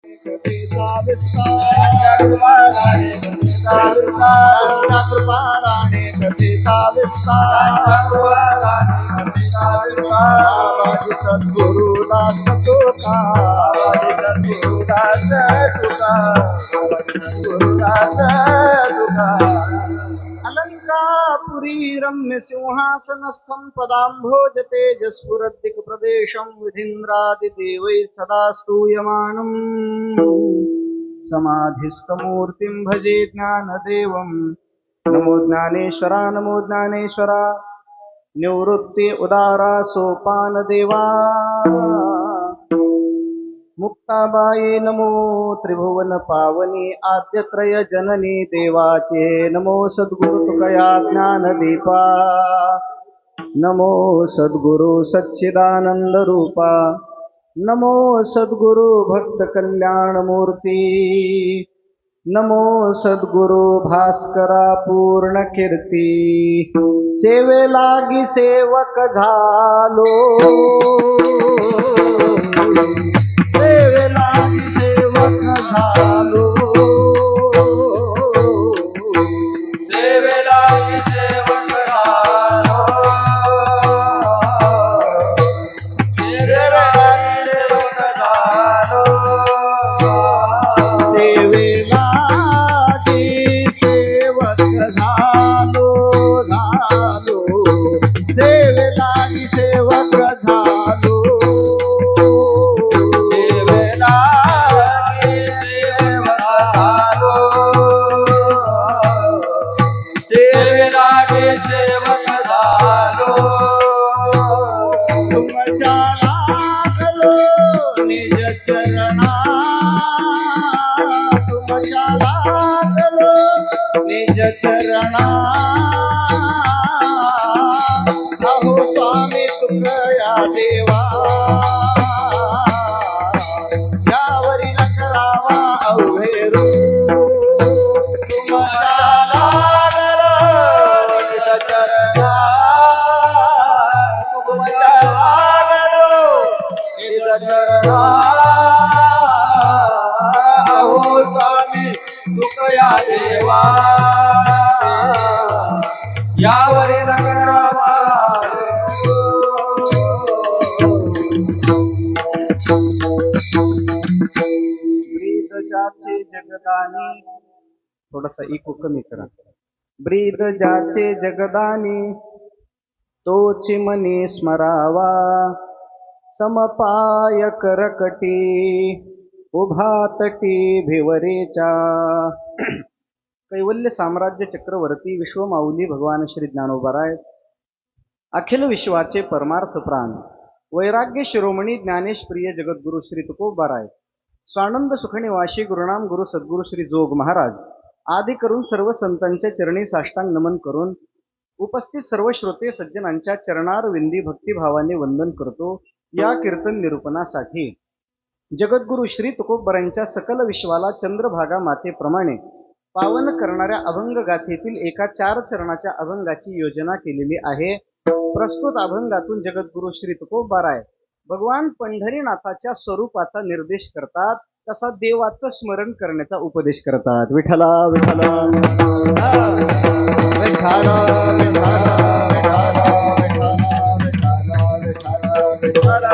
कथेचा विस्तार कृपाराणे कथेचा विस्तार बाबाजी सद्गुरुदास तुका अलंकापुरी रम्य सिंहासनस्थं पदाम्भोज तेजस्फुरद्दिक् प्रदेशं विधीन्द्रादिदेवैः सदा स्तूयमानम् समाधिस्थमूर्तिं भजे ज्ञानदेवं नमो ज्ञानेश्वरा निवृत्ति उदारा सोपान देवा मुक्ताबाई नमो त्रिभुवन पावनी आद्यत्रय जननी देवाचे नमो सद्गुरु तुकया ज्ञानदीपा नमो सद्गुरु सच्चिदानंद रूपा नमो सद्गुरु भक्त कल्याण मूर्ती नमो सद्गुरु भास्करा पूर्ण कीर्ती सेवे लागी सेवक झालो सेवे लागी सेवक झालो सेवे लागी सेवक झालो सेवे लागी सेवक झालो सेवे लागी सेवक झालो सेवे लागी सेवक झालो तुमच्या लागलो निज चरणा तुमच्या लागलो निज चरणा अहो स्वामी तुकया देवा यावरी न करावा अवघेरू तुमच्या लागलो निज चरणा अहो स्वामी तुकया देवा यावरी नगरावा ब्रीद जाचे जगदानी थोडासा इको कमी करा ब्रीद जाचे जगदानी तोची मनी स्मरावा समपाय करकटी उभा तटी भिवरेच्या कैवल्य साम्राज्य चक्रवर्ती विश्वमाऊली भगवान श्री ज्ञानोबाराय अखिल विश्वाचे परमार्थ प्राण वैराग्य शिरोमणी ज्ञानेश प्रिय जगद्गुरु श्री तुकोबाराय स्वानंद सुखनिवासी गुरुनाम गुरु सद्गुरु श्री जोग महाराज आदी करून सर्व संतांच्या चरणी साष्टांग नमन करून उपस्थित सर्व श्रोते सज्जनांच्या चरणार विंदी भक्तिभावाने वंदन करतो। या कीर्तन निरूपणासाठी जगद्गुरु श्री तुकोबारांच्या सकल विश्वाला चंद्रभागा मातेप्रमाणे पावन करणाऱ्या अभंग गाथेतील एका 4 चरणाच्या अभंगाची योजना केलेली आहे। प्रस्तुत अभंगातून जगद्गुरु श्री तुकोबाराय भगवान पंढरीनाथाच्या स्वरूपाचा निर्देश करतात, तसा देवाचं स्मरण करण्याचा उपदेश करतात। विठ्ठला विठ्ठला विठ्ठला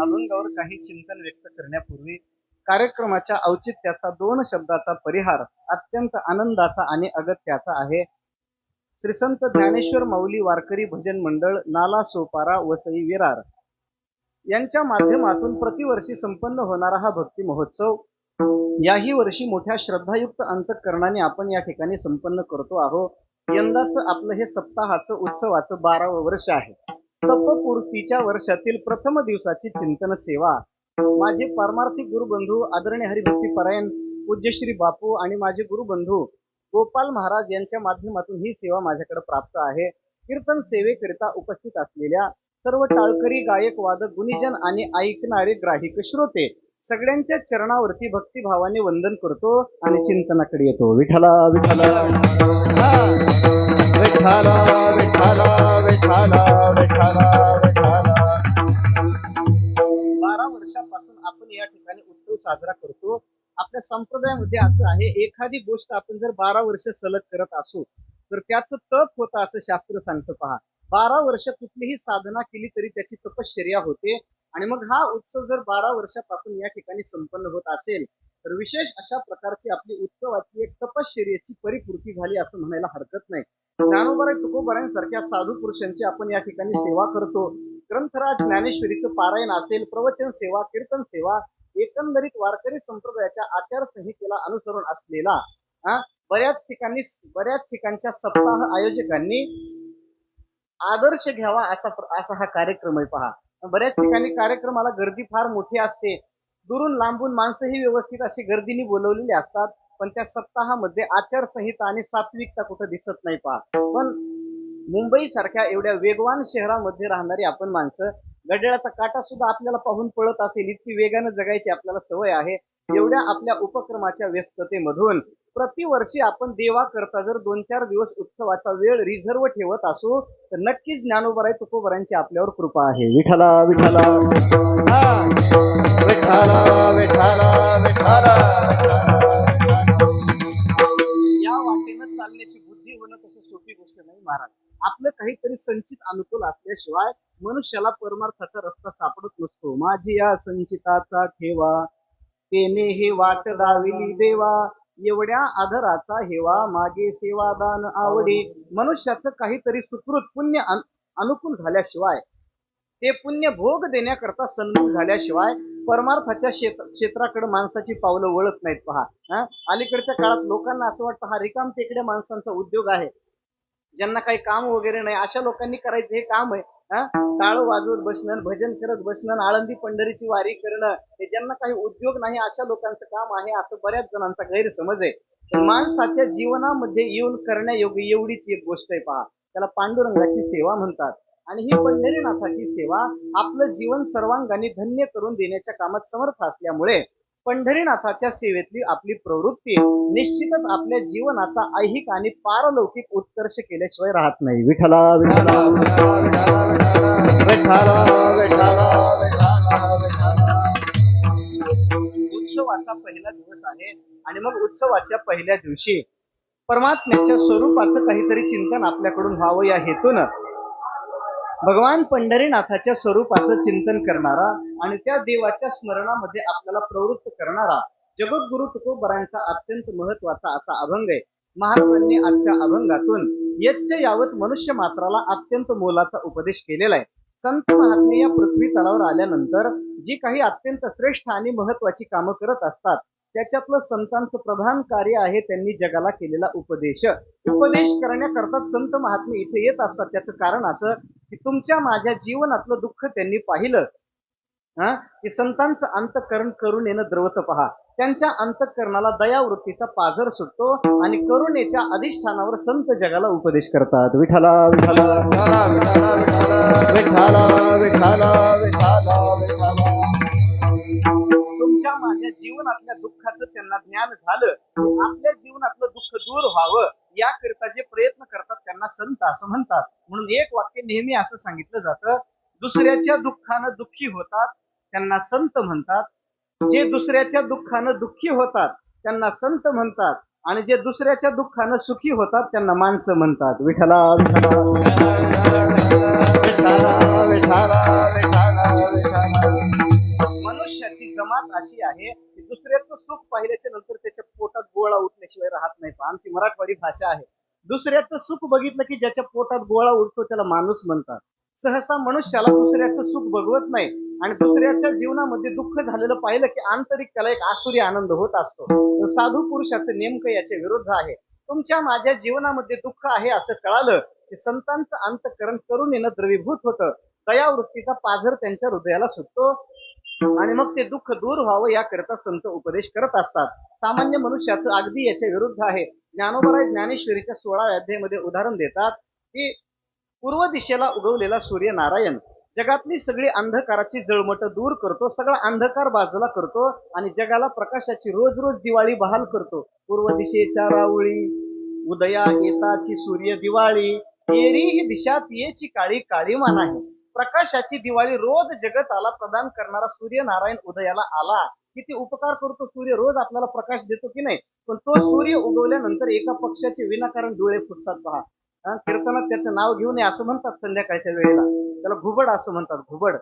अभंगावर काही चिंतन व्यक्त करण्यापूर्वी कार्यक्रमाच्या औचित्याचा 2 शब्दाचा परिहार अत्यंत आनंदाचा आणि अगत्याचा आहे। श्री संत ज्ञानेश्वर माऊली वारकरी भजन मंडळ नाला सोपारा वसई विरार यांच्या माध्यमातून प्रतिवर्षी संपन्न होणारा हा भक्ती महोत्सव याही वर्षी मोठ्या श्रद्धायुक्त अंतःकरणाने आपण या ठिकाणी संपन्न करतो आहोत। यंदाचं आपलं हे सप्ताहाचं उत्सवाचं 12वं वर्ष आहे। तपपूर्तीच्या वर्षातील प्रथम दिवसाची चिंतन सेवा माझे पारमार्थिक गुरुबंधू आदरणीय हरिभक्ती परायण पूज्य श्री बापू आणि माझे गुरुबंधू गोपाल महाराज यांच्या माध्यमातून ही सेवा माझ्याकडे प्राप्त आहे। कीर्तन सेवेकरिता उपस्थित असलेल्या सर्व टाळकरी गायक वादक गुणीजन आणि ऐकणारे ग्राहिक श्रोते सगळ्यांच्या चरणावरती भक्तिभावाने वंदन करतो आणि चिंतनाकडे येतो। विठ्ठला विठ्ठला विठ्ठला विठ्ठला विठ्ठला विठ्ठला विठ्ठला 12 वर्षापासून आपण या ठिकाणी उत्सव साजरा करतो. आपल्या संप्रदायामध्ये असं आहे, एखादी गोष्ट आपण जर 12 वर्ष सलग करत असू तर त्याचं तप होतं असं शास्त्र सांगतं. पहा, 12 वर्ष कुठलीही साधना केली तरी त्याची तपश्चर्या होते. आणि मग हा उत्सव जर 12 वर्षापासून या ठिकाणी संपन्न होत असेल तर विशेष अशा प्रकारची आपली उत्सवाची एक तपश्चर्याची परिपूर्ती झाली असं म्हणायला हरकत नाही. ज्ञानोबा तुकोबारांसारख्या साधू पुरुषांची आपण या ठिकाणी सेवा करतो. ग्रंथराज ज्ञानेश्वरीचं पारायण असेल, प्रवचन सेवा, कीर्तन सेवा, एकंदरीत वारकरी संप्रदायाच्या आचारसंहितेला अनुसरून असलेला बऱ्याच ठिकाणच्या सप्ताह आयोजकांनी आदर्श घ्यावा असा हा कार्यक्रम आहे. पहा, बऱ्याच ठिकाणी कार्यक्रमाला गर्दी फार मोठी असते, दुरून लांबून माणसंही व्यवस्थित अशी गर्दीने बोलवलेली असतात, पण त्या सप्ताहामध्ये आचारसंहिता आणि सात्विकता कुठं दिसत नाही. पहा, पण मुंबई सारख्या एवढ्या वेगवान शहरामध्ये राहणारी आपण माणसं, घड्याळाचा काटा सुद्धा आपल्याला पाहून पळत असेल, इतकी वेगानं जगायची आपल्याला सवय आहे. एवढ्या आपल्या उपक्रमाच्या व्यस्ततेमधून प्रतिवर्षी आपण देवा करता जर 2-4 दिवस उत्सवाचा वेळ रिझर्व ठेवत असू तर नक्कीच ज्ञानोबा तुकोबारांची आपल्यावर कृपा आहे. विठ्ठला विठ्ठला विठ्ठला विठ्ठला विठ्ठला. या वाटेनं चालण्याची बुद्धी होणं तसं सोपी गोष्ट नाही महाराज. आपलं काहीतरी संचित अनुकूल असल्याशिवाय मनुष्याला परमार्थाचा रस्ता सापडत नसतो. माझी या संचिताचा ठेवा तेने हे वाट दाविली देवा, एवढ्या आदराचा हेवा मागे सेवादान आवडी. मनुष्याचं काहीतरी सुकृत पुण्य अनुकूल झाल्याशिवाय, ते पुण्य भोग देण्याकरता सन्मुख झाल्याशिवाय परमार्थाच्या क्षेत्राकडे माणसाची पावलं वळत नाहीत. पहा, अलीकडच्या काळात लोकांना असं वाटतं हा रिकाम टेकड्या माणसांचा उद्योग आहे, ज्यांना काही काम वगैरे नाही अशा लोकांनी करायचं हे काम आहे. टाळ वाजवत बसणं, भजन करत बसणं, आळंदी पंढरीची वारी करणं, हे ज्यांना काही उद्योग नाही अशा लोकांचं काम आहे असं बऱ्याच जणांचा गैरसमज आहे. माणसाच्या जीवनामध्ये येऊन करण्यायोग्य एवढीच एक गोष्ट आहे. पहा, त्याला पांडुरंगाची सेवा म्हणतात. आणि ही पंढरीनाथाची सेवा आपलं जीवन सर्वांगाने धन्य करून देण्याच्या कामात समर्थ असल्यामुळे पंढरीनाथाच्या सेवेतली आपली प्रवृत्ती निश्चितच आपल्या जीवनाचा ऐहिक आणि पारलौकिक उत्कर्ष केल्याशिवाय राहत नाही. विठ्ठला विठ्ठला विठ्ठला विठ्ठला विठ्ठला. उत्सवाचा पहिला दिवस आहे आणि मग उत्सवाच्या पहिल्या दिवशी परमात्म्याच्या स्वरूपाचं काहीतरी चिंतन आपल्याकडून व्हावं या हेतूनं भगवान पंढरीनाथाच्या स्वरूपाचं चिंतन करणारा आणि त्या देवाच्या स्मरणामध्ये आपल्याला प्रवृत्त करणारा जगद्गुरु तुकोबारांचा अत्यंत महत्वाचा असा अभंग आहे. महाराजांनी आजच्या अभंगातून यच्च यावत मनुष्य मात्राला अत्यंत मोलाचा उपदेश केलेला आहे. संत महात्मे या पृथ्वी तलावर आल्यानंतर जी काही अत्यंत श्रेष्ठ आणि महत्वाची कामं करत असतात त्याच्यातलं संतांचं प्रधान कार्य आहे त्यांनी जगाला केलेला उपदेश. उपदेश करण्याकरता संत महात्मे इथे येत असतात. त्याचं कारण असं की तुमच्या माझ्या जीवनातलं दुःख त्यांनी पाहिलं, की संतांचं अंतःकरण करून येणं द्रवत. पहा, त्यांच्या अंतःकरणाला दयावृत्तीचा पाझर सुटतो आणि करुणेच्या अधिष्ठानावर संत जगाला उपदेश करतात. विठ्ठला विठ्ठला विठ्ठला विठ्ठला विठ्ठला विठ्ठला. तुमच्या माझ्या जीवनातल्या दुःखाचं त्यांना ज्ञान झालं, आपल्या जीवनातलं दुःख दूर व्हावं याकरिता जे प्रयत्न करतात त्यांना संत असं म्हणतात. म्हणून एक वाक्य नेहमी असं सांगितलं जातं, दुसऱ्याच्या दुःखानं दुःखी होतात त्यांना संत म्हणतात, जे दुसऱ्याच्या दुःखानं दुःखी होतात त्यांना संत म्हणतात, आणि जे दुसऱ्याच्या दुःखानं सुखी होतात त्यांना माणसं म्हणतात. विठ्ठला विठ्ठला विठ्ठला विठ्ठला विठ्ठला. मनुष्याची जमात अशी आहे की दुसऱ्याचं सुख पाहिल्याच्या नंतर त्याच्या पोटात गोळा उठल्याशिवाय राहत नाही. आमची मराठवाडी भाषा आहे, दुसऱ्याचं सुख बघितलं की ज्याच्या पोटात गोळा उठतो त्याला माणूस म्हणतात. सहसा मनुष्याला दुसऱ्याचं सुख बघवत नाही आणि दुसऱ्याच्या जीवनामध्ये दुःख झालेलं पाहिलं की आंतरिक त्याला एक आसुरी आनंद होत असतो. साधू पुरुषाचं नेमकं याच्या विरुद्ध आहे. तुमच्या माझ्या जीवनामध्ये दुःख आहे असं कळालं की संतांचं अंतःकरण करून येणं द्रवीभूत होतं, दयावृत्तीचा पाझर त्यांच्या हृदयाला सुटतो आणि मग ते दुःख दूर व्हावं याकरिता संत उपदेश करत असतात. सामान्य मनुष्याचं अगदी याच्या विरुद्ध आहे. ज्ञानोबा ज्ञानेश्वरीच्या 16व्या अध्यायामध्ये उदाहरण देतात की पूर्व दिशेला उगवलेला सूर्य नारायण जगातली सगळी अंधकाराची जळमट दूर करतो, सगळा अंधकार बाजूला करतो आणि जगाला प्रकाशाची रोज रोज दिवाळी बहाल करतो. पूर्व दिशेच्या रावळी उदया येताची सूर्य दिवाळी, तेरी ही दिशा तियेची काळी काळी मान आहे. प्रकाशाची दिवाळी रोज जगताला प्रदान करणारा सूर्यनारायण उदयाला आला. किती उपकार करतो सूर्य, रोज आपल्याला प्रकाश देतो की नाही. पण तो सूर्य उगवल्यानंतर एका पक्षाचे विनाकारण डोळे फुटतात पहा. कीर्तनात त्याचं नाव घेऊ नये असं म्हणतात संध्याकाळच्या वेळेला. त्याला घुबड असं म्हणतात, घुबड.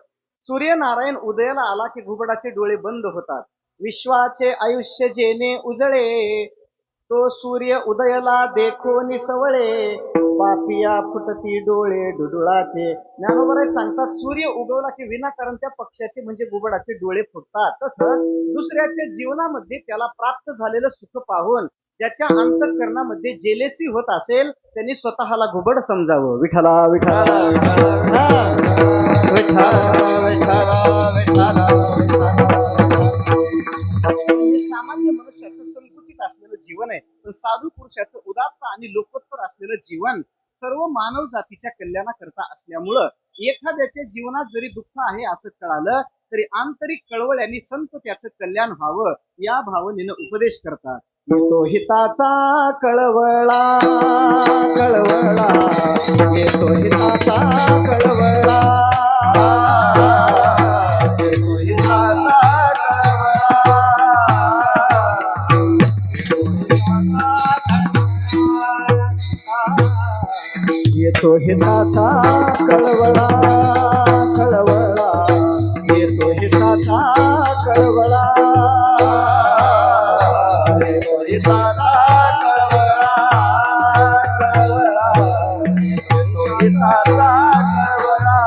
सूर्यनारायण उदयाला आला की घुबडाचे डोळे बंद होतात. विश्वाचे आयुष्य जेणे उजळे, तो सूर्य उदयाला देखो निसवळे. पापिया फुटती डोळे डुडुळाचे. ज्ञानोबराय सांगतात सूर्य उगवला की विनाकारण त्या पक्षाचे म्हणजे घुबडाचे डोळे फुटतात. तसं दुसऱ्याच्या जीवनामध्ये त्याला प्राप्त झालेलं सुख पाहून ज्याच्या अंतःकरणामध्ये जेलेसी होत असेल त्यांनी स्वतःला घुबड समजावं. विठ्ठला विठ्ठला हे सामान्य मनुष्याचं संकुचित असलेलं जीवन आहे. पण साधू पुरुषाचं उदात्त आणि लोकोत्तर असलेलं जीवन सर्व मानव जातीच्या कल्याणाकरता असल्यामुळं एखाद्याच्या जीवनात जरी दुःख आहे असं कळालं तरी आंतरिक कळवळ्यांनी संत त्याचं कल्याण व्हावं या भावनेनं उपदेश करतात. येतो हिताचा कळवळा कळवळा, येतो हिताचा कळवळा, येतो हिताचा येतो हिताचा कळवळा कळवळा, येतो हिताचा कळवळा, येतो हिताचा कळवळा कळवळा, येतो हिताचा कळवळा.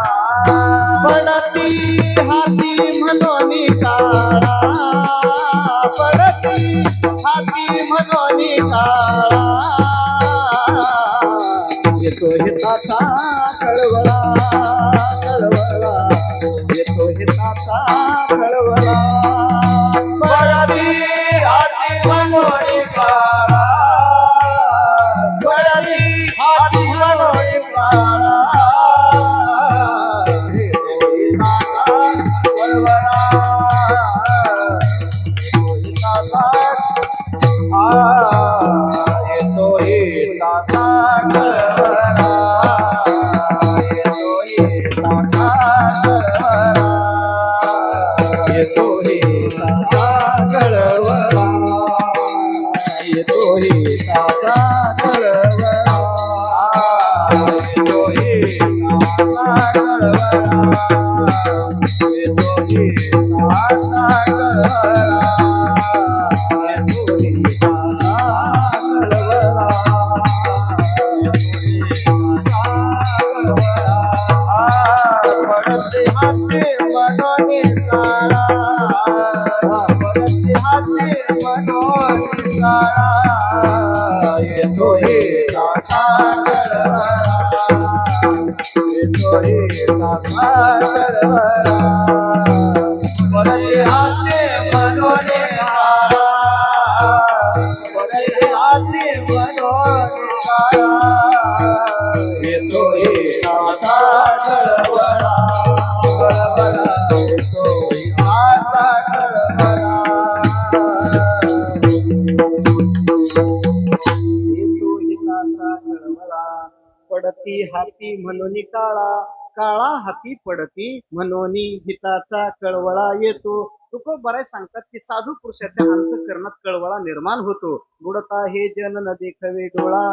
पडती हाती म्हणून काळा, पडती हाती म्हणून काळा, येतो हिताचा कळवळा कळवळा, येतो हिताचा कळवळा. पडती हाती म्हणून काळा, पडती हाती म्हणून काळा, येतो हिताचा कळवळा, येतो हिताचा, येतो हिताचा कळवळा, येतो हिताचा कळवळा, येतो हिताचा कळवळा, येतो हिताचा कळवळा, येतो हिताचा कळवळा, येतो हिताचा कळवळा, येतो हिताचा कळवळा. पडते हाती म्हणून काळा, पडते हाती म्हणून काळा, येतो हिताचा कळवळा, येतो हिताचा कळवळा. पडते हाती म्हणून काळा, पडते हाती म्हणून काळा, येतो हिताचा कळवळा कळवळा, येतो हिताचा कळवळा, येतो हिताचा कळवळा. पडती हाती म्हणून काळा, काळा हाती पडती म्हणून हिताचा कळवळा येतो. तुकोबराय सांगतात की साधू पुरुषाच्या अंतःकरणात कळवळा निर्माण होतो. बुडता हे जन न देखवे डोळा,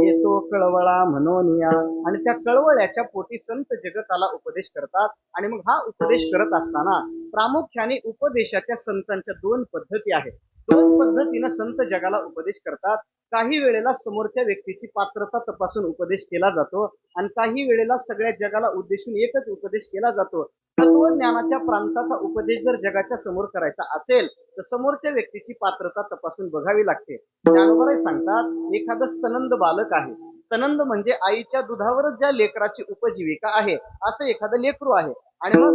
येतो कळवळा म्हणून या. आणि त्या कळवळ्याच्या पोटी संत जगताला उपदेश करतात. आणि मग हा उपदेश करत असताना प्रामुख्याने उपदेशाच्या संतांच्या दोन पद्धती आहेत. दोन पद्धतीनं संत जगाला उपदेश करतात. काही वेळेला समोरच्या व्यक्तीची पात्रता तपासून उपदेश केला जातो आणि काही वेळेला सगळ्या जगाला उद्देशून एकच उपदेश केला जातो. तत्वज्ञानाच्या प्रांताचा उपदेश जर जगाच्या समोर करायचा असेल तर समोरच्या व्यक्तीची पात्रता तपासून बघावी लागते. ज्ञानोबराय सांगतात एखादं स्तनंद बालक आहे. स्तनंद म्हणजे आईच्या दुधावरच ज्या लेकराची उपजीविका आहे असं एखादं लेकरू आहे. आणि मग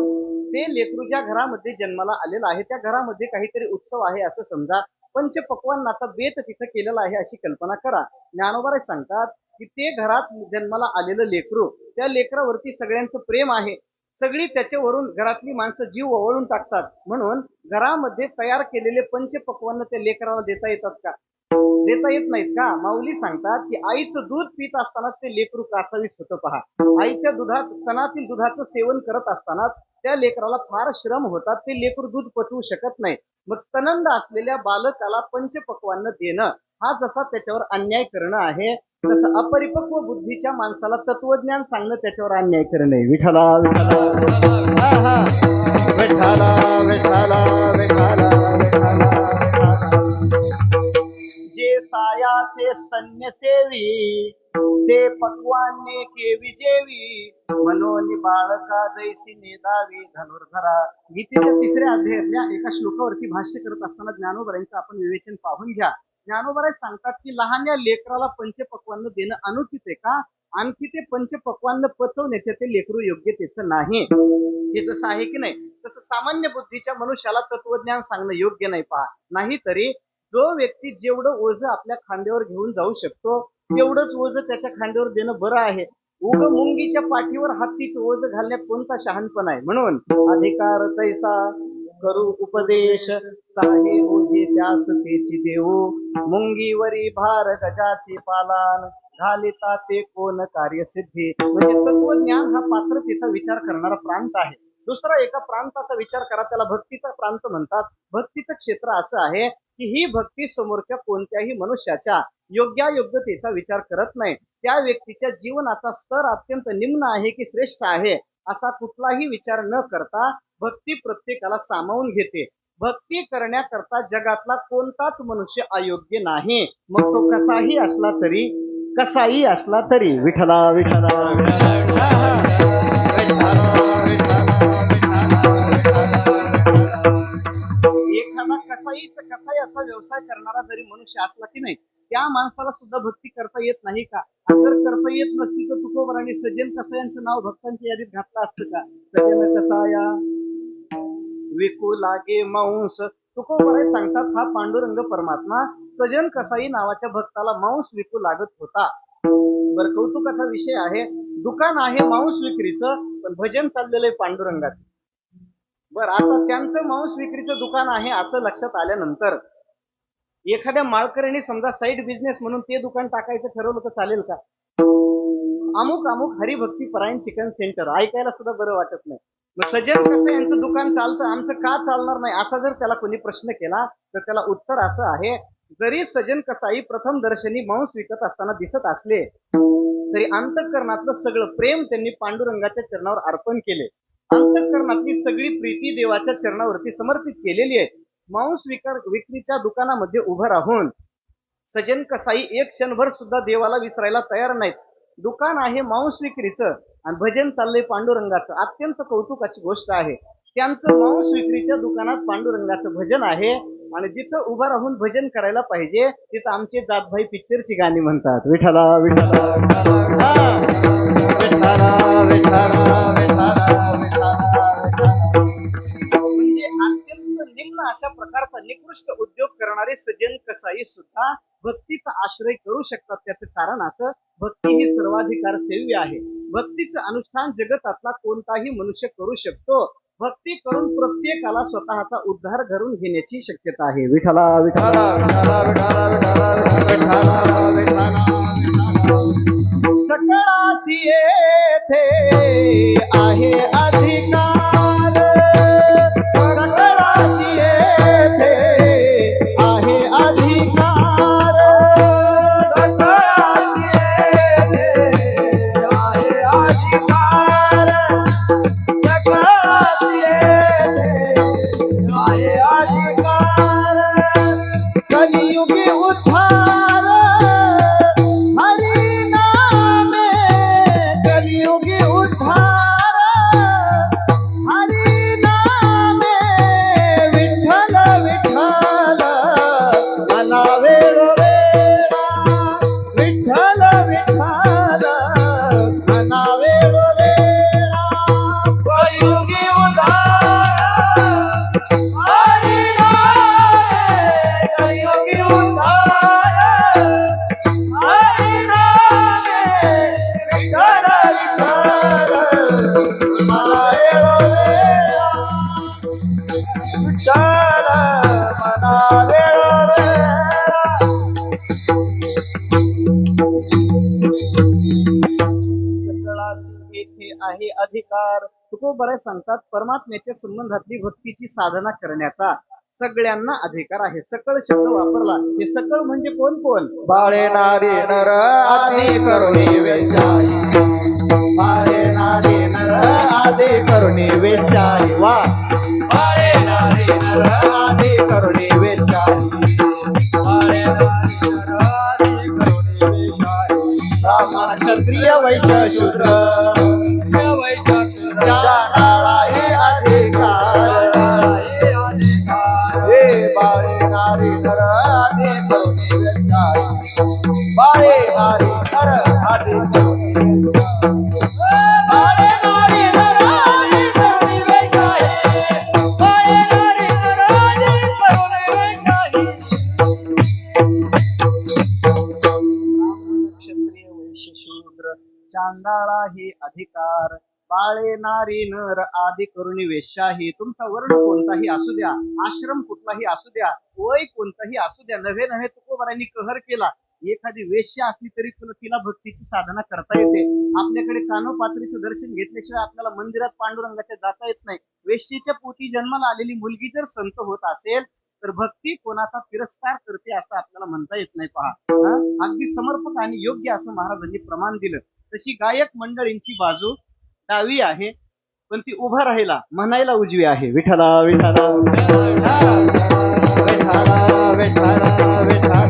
ते लेकरू ज्या घरामध्ये जन्माला आलेलं आहे त्या घरामध्ये काहीतरी उत्सव आहे असं समजा. पंचपक्वान्नाचा बेत तिथं केलेला आहे अशी कल्पना करा. ज्ञानोबराय सांगतात की ते घरात जन्माला आलेलं लेकरू, त्या लेकरावरती सगळ्यांचं प्रेम आहे, सगळी त्याच्यावरून घरातली माणसं जीव ओवाळून टाकतात. म्हणून घरामध्ये तयार केलेले पंचपक्वान्न त्या लेकराला देता येतात का? देता येत नाहीत का? माऊली सांगतात की आईचं दूध पित असताना ते लेकरू कासावीस होतं पहा. आईच्या दुधात स्तनातील दुधाचं सेवन करत असताना त्या लेकराला फार श्रम होतात. ते लेकरू दूध पचवू शकत नाही. मग स्तनंद असलेल्या बालकाला पंचपक्वान्न देणं हा जसा त्याच्यावर अन्याय करणं आहे, तसं अपरिपक्व बुद्धीच्या माणसाला तत्वज्ञान सांगणं त्याच्यावर अन्याय करणं आहे. विठ्ठला विठ्ठला हा हा विठ्ठला विठ्ठला विठ्ठला विठ्ठला. जे सायासे स्तन्य सेवी ते पक्वान्ने केवी जेवी मनोनी बाळका जैसी नेदावी धनुर्धरा. गीतेच्या 3ऱ्या अध्यायातल्या एका श्लोकावरती भाष्य करत असताना ज्ञानोबरांचं आपण विवेचन पाहून घ्या. ज्ञानोबराय सांगतात की लहान्या लेकराला पंचपक्वान्न देणं अनुचित आहे का? आणखी ते पंचपक्वान्न पचवण्याचे ते लेकरू योग्यतेचं नाही. हे जसं आहे की नाही, तसं सामान्य बुद्धीच्या मनुष्याला तत्वज्ञान सांगणं योग्य नाही पहा. नाहीतरी जो व्यक्ती जेवढं ओझं आपल्या खांद्यावर घेऊन जाऊ शकतो तेवढंच ओझं त्याच्या खांद्यावर देणं बरं आहे. उग मुंगीच्या पाठीवर हत्तीचं ओझं घालण्यात कोणता शहाणपणा आहे? म्हणून अधिकार तैसा करू उपदेश साहे ओझे त्यास तेची देऊ मुंगीवरी भार गजाचे पालान घालिता ते कोण कार्यसिद्धी. म्हणजे तत्वज्ञान हा पात्रतेचा विचार करणारा प्रांत आहे. दुसरा एका प्रांताचा विचार करा, त्याला भक्तीचा प्रांत म्हणतात. भक्तीचं क्षेत्र असं आहे की ही भक्ती समोरच्या कोणत्याही मनुष्याच्या योग्यायोग्यतेचा विचार करत नाही. त्या व्यक्तीच्या जीवनाचा स्तर अत्यंत निम्न आहे की श्रेष्ठ आहे असा कुठलाही विचार न करता भक्ती प्रत्येकाला सामावून घेते. भक्ती करण्याकरता जगातला कोणताच मनुष्य अयोग्य नाही, मग तो कसाही असला तरी विठ्ठला विठ्ठला एखादा कसाईचा व्यवसाय करणारा जरी मनुष्य असला की नाही, त्या माणसाला सुद्धा भक्ती करता येत नाही का? जर करता येत नसती तर तुकोबरांनी सजन कसायांचं नाव भक्तांच्या यादीत घातलं असतं का? सजन कसाया विकू लागे मांस. तुकोबराय सांगतात हा पांडुरंग परमात्मा सजन कसाई नावाच्या भक्ताला मांस विकू लागत होता. बरं, कौतुकाचा विषय आहे, दुकान आहे मांस विक्रीचं, पण भजन चाललेलं आहे पांडुरंगात. बरं, आता त्यांचं मांस विक्रीचं दुकान आहे असं लक्षात आल्यानंतर एखाद्या माळकऱ्यांनी समजा साईड बिझनेस म्हणून ते दुकान टाकायचं ठरवलं तर चालेल का? अमुक हरिभक्ती परायण चिकन सेंटर ऐकायला सुद्धा बरं वाटत नाही. मग सजन कसं यांचं दुकान चालतं, आमचं का चालणार नाही असा जर त्याला कोणी प्रश्न केला तर त्याला उत्तर असं आहे, जरी सजन कसाई प्रथम दर्शनी मांस विकत असताना दिसत असले तरी अंतःकरणातलं सगळं प्रेम त्यांनी पांडुरंगाच्या चरणावर अर्पण केले. अंतःकरणातली सगळी प्रीती देवाच्या चरणावरती समर्पित केलेली आहे. मांस विक्रीच्या दुकानामध्ये उभं राहून सजन कसाई एक क्षणभर सुद्धा देवाला विसरायला तयार नाहीत. दुकान आहे मांस विक्रीचं आणि भजन चाललंय पांडुरंगाचं. अत्यंत कौतुकाची गोष्ट आहे. त्यांचं मांस विक्रीच्या दुकानात पांडुरंगाचं भजन आहे आणि जिथं उभं राहून भजन करायला पाहिजे तिथं आमचे जातभाई पिक्चरची गाणी म्हणतात. विठ्ठला विठ्ठला म्हणजे अत्यंत निम्न अशा प्रकारचा निकृष्ट उद्योग करणारे सजन कसाई सुद्धा भक्तीचा आश्रय करू शकतात. त्याचं कारण असं, भक्ती ही सर्वाधिकार सेव्य आहे. भक्तीचं अनुष्ठान जगतातला कोणताही मनुष्य करू शकतो. भक्ती करून प्रत्येकाला स्वतःचा उद्धार घडून घेण्याची शक्यता आहे. विठ्ठला विठ्ठला सकळाशी येथे आहे अधिकार, सकळाशी येथे आहे अधिकार, सकळाशी येथे आहे अधिकार, सकळाशी येथे आहे अधिकार. कलियुगी उद्धार हरी नामे, कलियुगी उद्धार विशाल मना वेळोवेळा सकळासी येथे आहे अधिकार. तुकोबराय सांगतात परमात्म्याच्या संबंधातली भक्तीची साधना करण्याचा सगळ्यांना अधिकार आहे. सकळ शब्द वापरला. हे सकळ म्हणजे कोण कोण? बाळे नारी नर आदी करुणी वेशाई बाळे नारी नर आदी करुणी वेशाई वा बाळे नारी नर आदी करुणी वेशाई बाळे नारी नर आदी करुणी वेशाई ब्राह्मण क्षत्रिय वैश्य शूद्र जाणारा हे अधिकार हे बाळे नारी नर आदी करुणी वेशाई बाळे नारी नर आदी करुणी बाळे नारी नर आदी करुणी वेशाई बाळे नारी नर आदी करुणी वेशाई ब्राह्मण क्षत्रिय वैश्य शूद्र चांडाळा हे अधिकार. बाळे नारी नर आदी करुणी वेश्याही. तुमचा वर्ण कोणताही असू द्या, आश्रम कुठलाही असू द्या, वय कोणताही असू द्या, नव्हे नव्हे तुकोबारांनी कहर केला. एखादी वेश्या असली तरी तिला भक्तीची साधना करता येते. आपल्याकडे कानोपात्रीचं दर्शन घेतल्याशिवाय आपल्याला मंदिरात पांडुरंगाच्या जाता येत नाही. वेश्येच्या पोटी जन्माला आलेली मुलगी जर संत होत असेल तर भक्ती कोणाचा तिरस्कार करते असं आपल्याला म्हणता येत नाही. पहा, अगदी समर्पक आणि योग्य असं महाराजांनी प्रमाण दिलं. तशी गायक मंडळींची बाजू डावी आहे, पण ती उभा राहिला म्हणायला उजवी आहे. विठ्ठला विठ्ठला विठ्ठला विठ्ठला विठ्ठला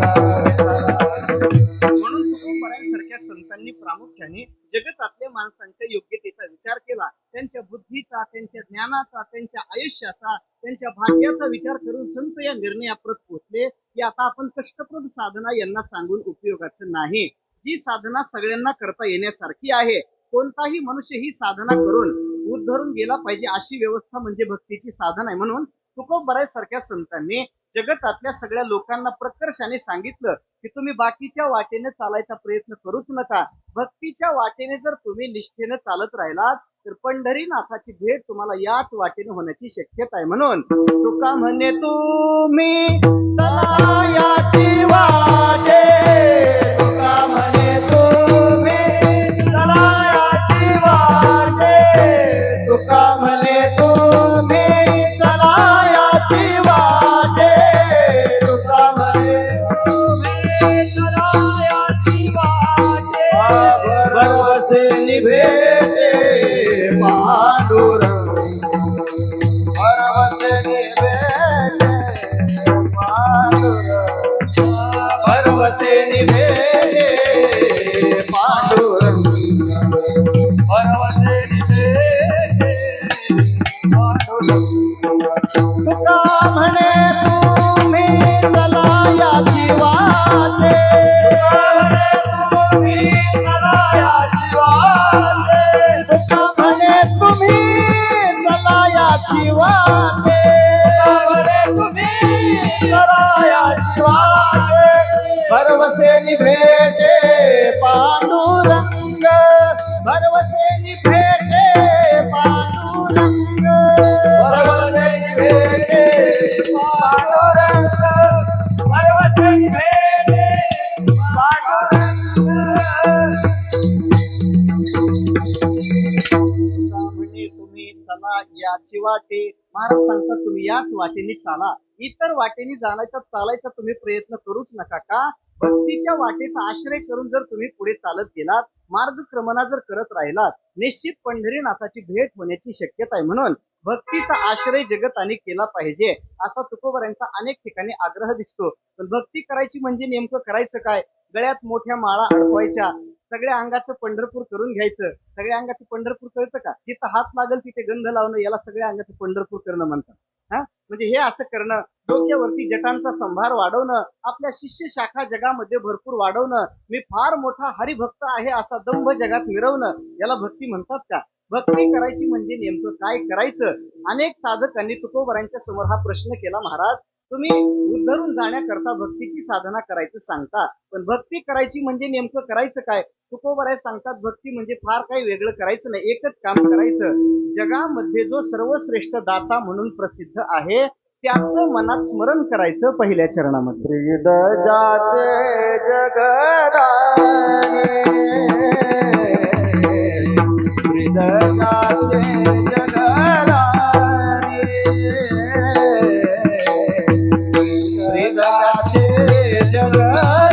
म्हणून तुकोबारायांसारख्या संतांनी प्रामुख्याने जगतातल्या माणसांच्या योग्यतेचा विचार केला. त्यांच्या बुद्धीचा, त्यांच्या ज्ञानाचा, त्यांच्या आयुष्याचा, त्यांच्या भाग्याचा विचार करून संत या निर्णयाप्रत पोहोचले की आता आपण कष्टप्रद साधना यांना सांगून उपयोगाचं नाही. जी साधना सगळ्यांना करता येण्यासारखी आहे. कोणताही मनुष्य ही साधना करून उद्धरून गेला पाहिजे अशी व्यवस्था म्हणजे भक्तीची साधना आहे. म्हणून तुकोबारायांसारख्या संतांनी जगतातल्या सगळ्या लोकांना प्रकर्षाने सांगितलं की तुम्ही बाकीच्या वाटेने चालायचा प्रयत्न करूच नका. भक्तीच्या वाटेने जर तुम्ही निष्ठेने चालत राहिलात तर पंढरीनाथाची भेट तुम्हाला याच वाटेने होण्याची शक्यता आहे. म्हणून तुका म्हणे तुम्ही चला याची वाटे तुका म्हणे तुम्ही चला याची वाटे तुका म्हणे तुम्ही चला याची वाटे तुका म्हणे तुम्ही चला याची वाटे भरवसे भेटे पांडुरंग भरवसे भेटे पांडुरंग भरवसे भेटे पांडुरंग भरवसे भेटे पांडुरंग तुका म्हणे तुम्ही चला याची वाटे तुका म्हणे तुम्ही चला याची वाटे तुका म्हणे तुम्ही चला याची वाटे तुका म्हणे तुम्ही चला याची वाटे भरवसे भेटे पांडुरंग भरवसे भेटे पांडुरंग भरवसे भेटे पांडुरंग भरवसे भेटे पांडुरंग म्हणे तुम्ही चला याची वाटे. महाराज सांगतात तुम्ही याच वाटेने चाला. इतर वाटेने जाण्याचा चालायचा तुम्ही प्रयत्न करूच नका. का? भक्तीच्या वाटेचा आश्रय करून जर तुम्ही पुढे चालत गेलात, मार्गक्रमणा जर करत राहिलात, निश्चित पंढरीनाथाची भेट होण्याची शक्यता आहे. म्हणून भक्तीचा आश्रय जगताने केला पाहिजे असा तुकोबारायांचा अनेक ठिकाणी आग्रह दिसतो. पण भक्ती करायची म्हणजे नेमकं करायचं काय? गळ्यात मोठ्या माळा अडकवायच्या, सगळ्या अंगाचं पंढरपूर करून घ्यायचं. सगळ्या अंगाचं पंढरपूर कळतं का? जिथं हात लागल तिथे गंध लावणं याला सगळ्या अंगाचं पंढरपूर करणं म्हणतात. म्हणजे हे असं करणं, डोक्यावरती जटांचा संभार वाढवणं, आपल्या शिष्य शाखा जगामध्ये भरपूर वाढवणं, मी फार मोठा हरिभक्त आहे असा दंभ जगात मिरवणं, याला भक्ती म्हणतात का? भक्ती करायची म्हणजे नेमकं काय करायचं? अनेक साधकांनी तुकोबारायांच्या समोर हा प्रश्न केला. महाराज, तुम्ही उद्धरून जाण्याकरता भक्तीची साधना करायचं सांगता, पण भक्ती करायची म्हणजे नेमकं करायचं काय? तुकोबाराय सांगतात भक्ती म्हणजे फार काही वेगळं करायचं नाही, एकच काम करायचं. जगामध्ये जो सर्वश्रेष्ठ दाता म्हणून प्रसिद्ध आहे त्याचं मनात स्मरण करायचं पहिल्या चरणामध्ये. श्रीध्वजाचे जगदाने श्रीध्वजाचे जगदाने श्रीध्वजाचे जगदाने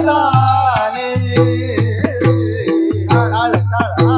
टाळ, टाळ, हा.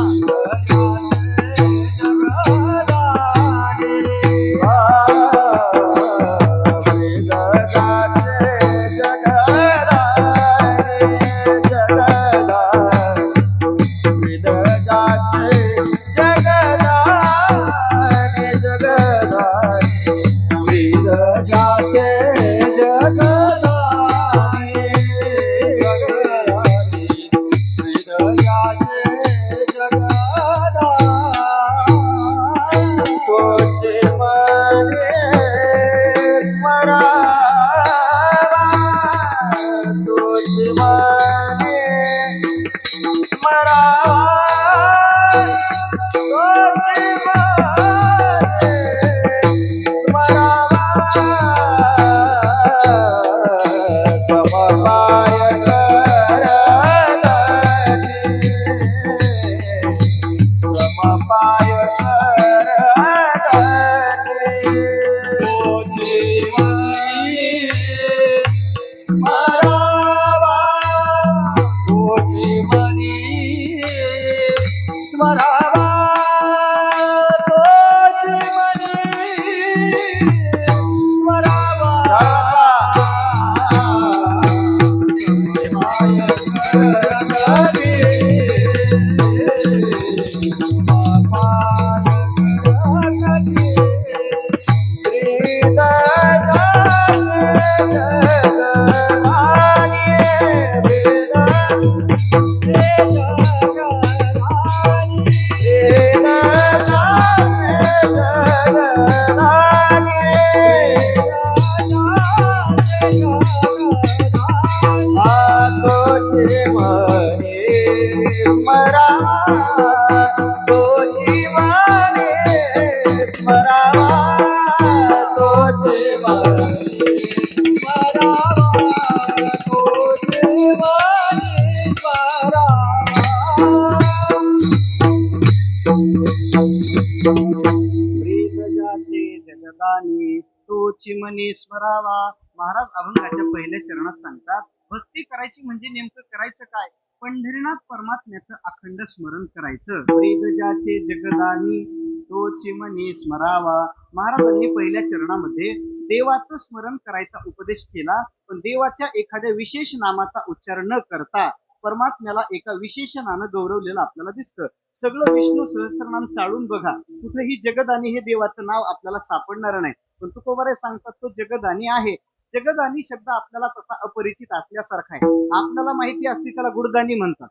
तोची मनी स्मरावा. महाराज अभंगाच्या पहिल्या चरणात सांगतात, भक्ती करायची म्हणजे नेमकं करायचं काय? पंढरीनाथ परमात्म्याचं अखंड स्मरण करायचं. ब्रीदजाचे जगदानी तोची मनी स्मरावा. महाराजांनी पहिल्या चरणामध्ये देवाचं स्मरण करायचा उपदेश केला, पण देवाच्या एखाद्या विशेष नामाचा उच्चार न करता परमात्म्याला एका विशेषणानं गौरवलेलं आपल्याला दिसतं. सगळं विष्णू सहस्त्रनाम चाळून बघा, कुठेही जगदानी हे देवाचं नाव आपल्याला सापडणार नाही. पण तुकोबारे सांगतात तो जगदानी आहे. जगदानी शब्द आपल्याला तसा अपरिचित असल्यासारखा आहे. आपल्याला माहिती असते त्याला गुडदानी म्हणतात,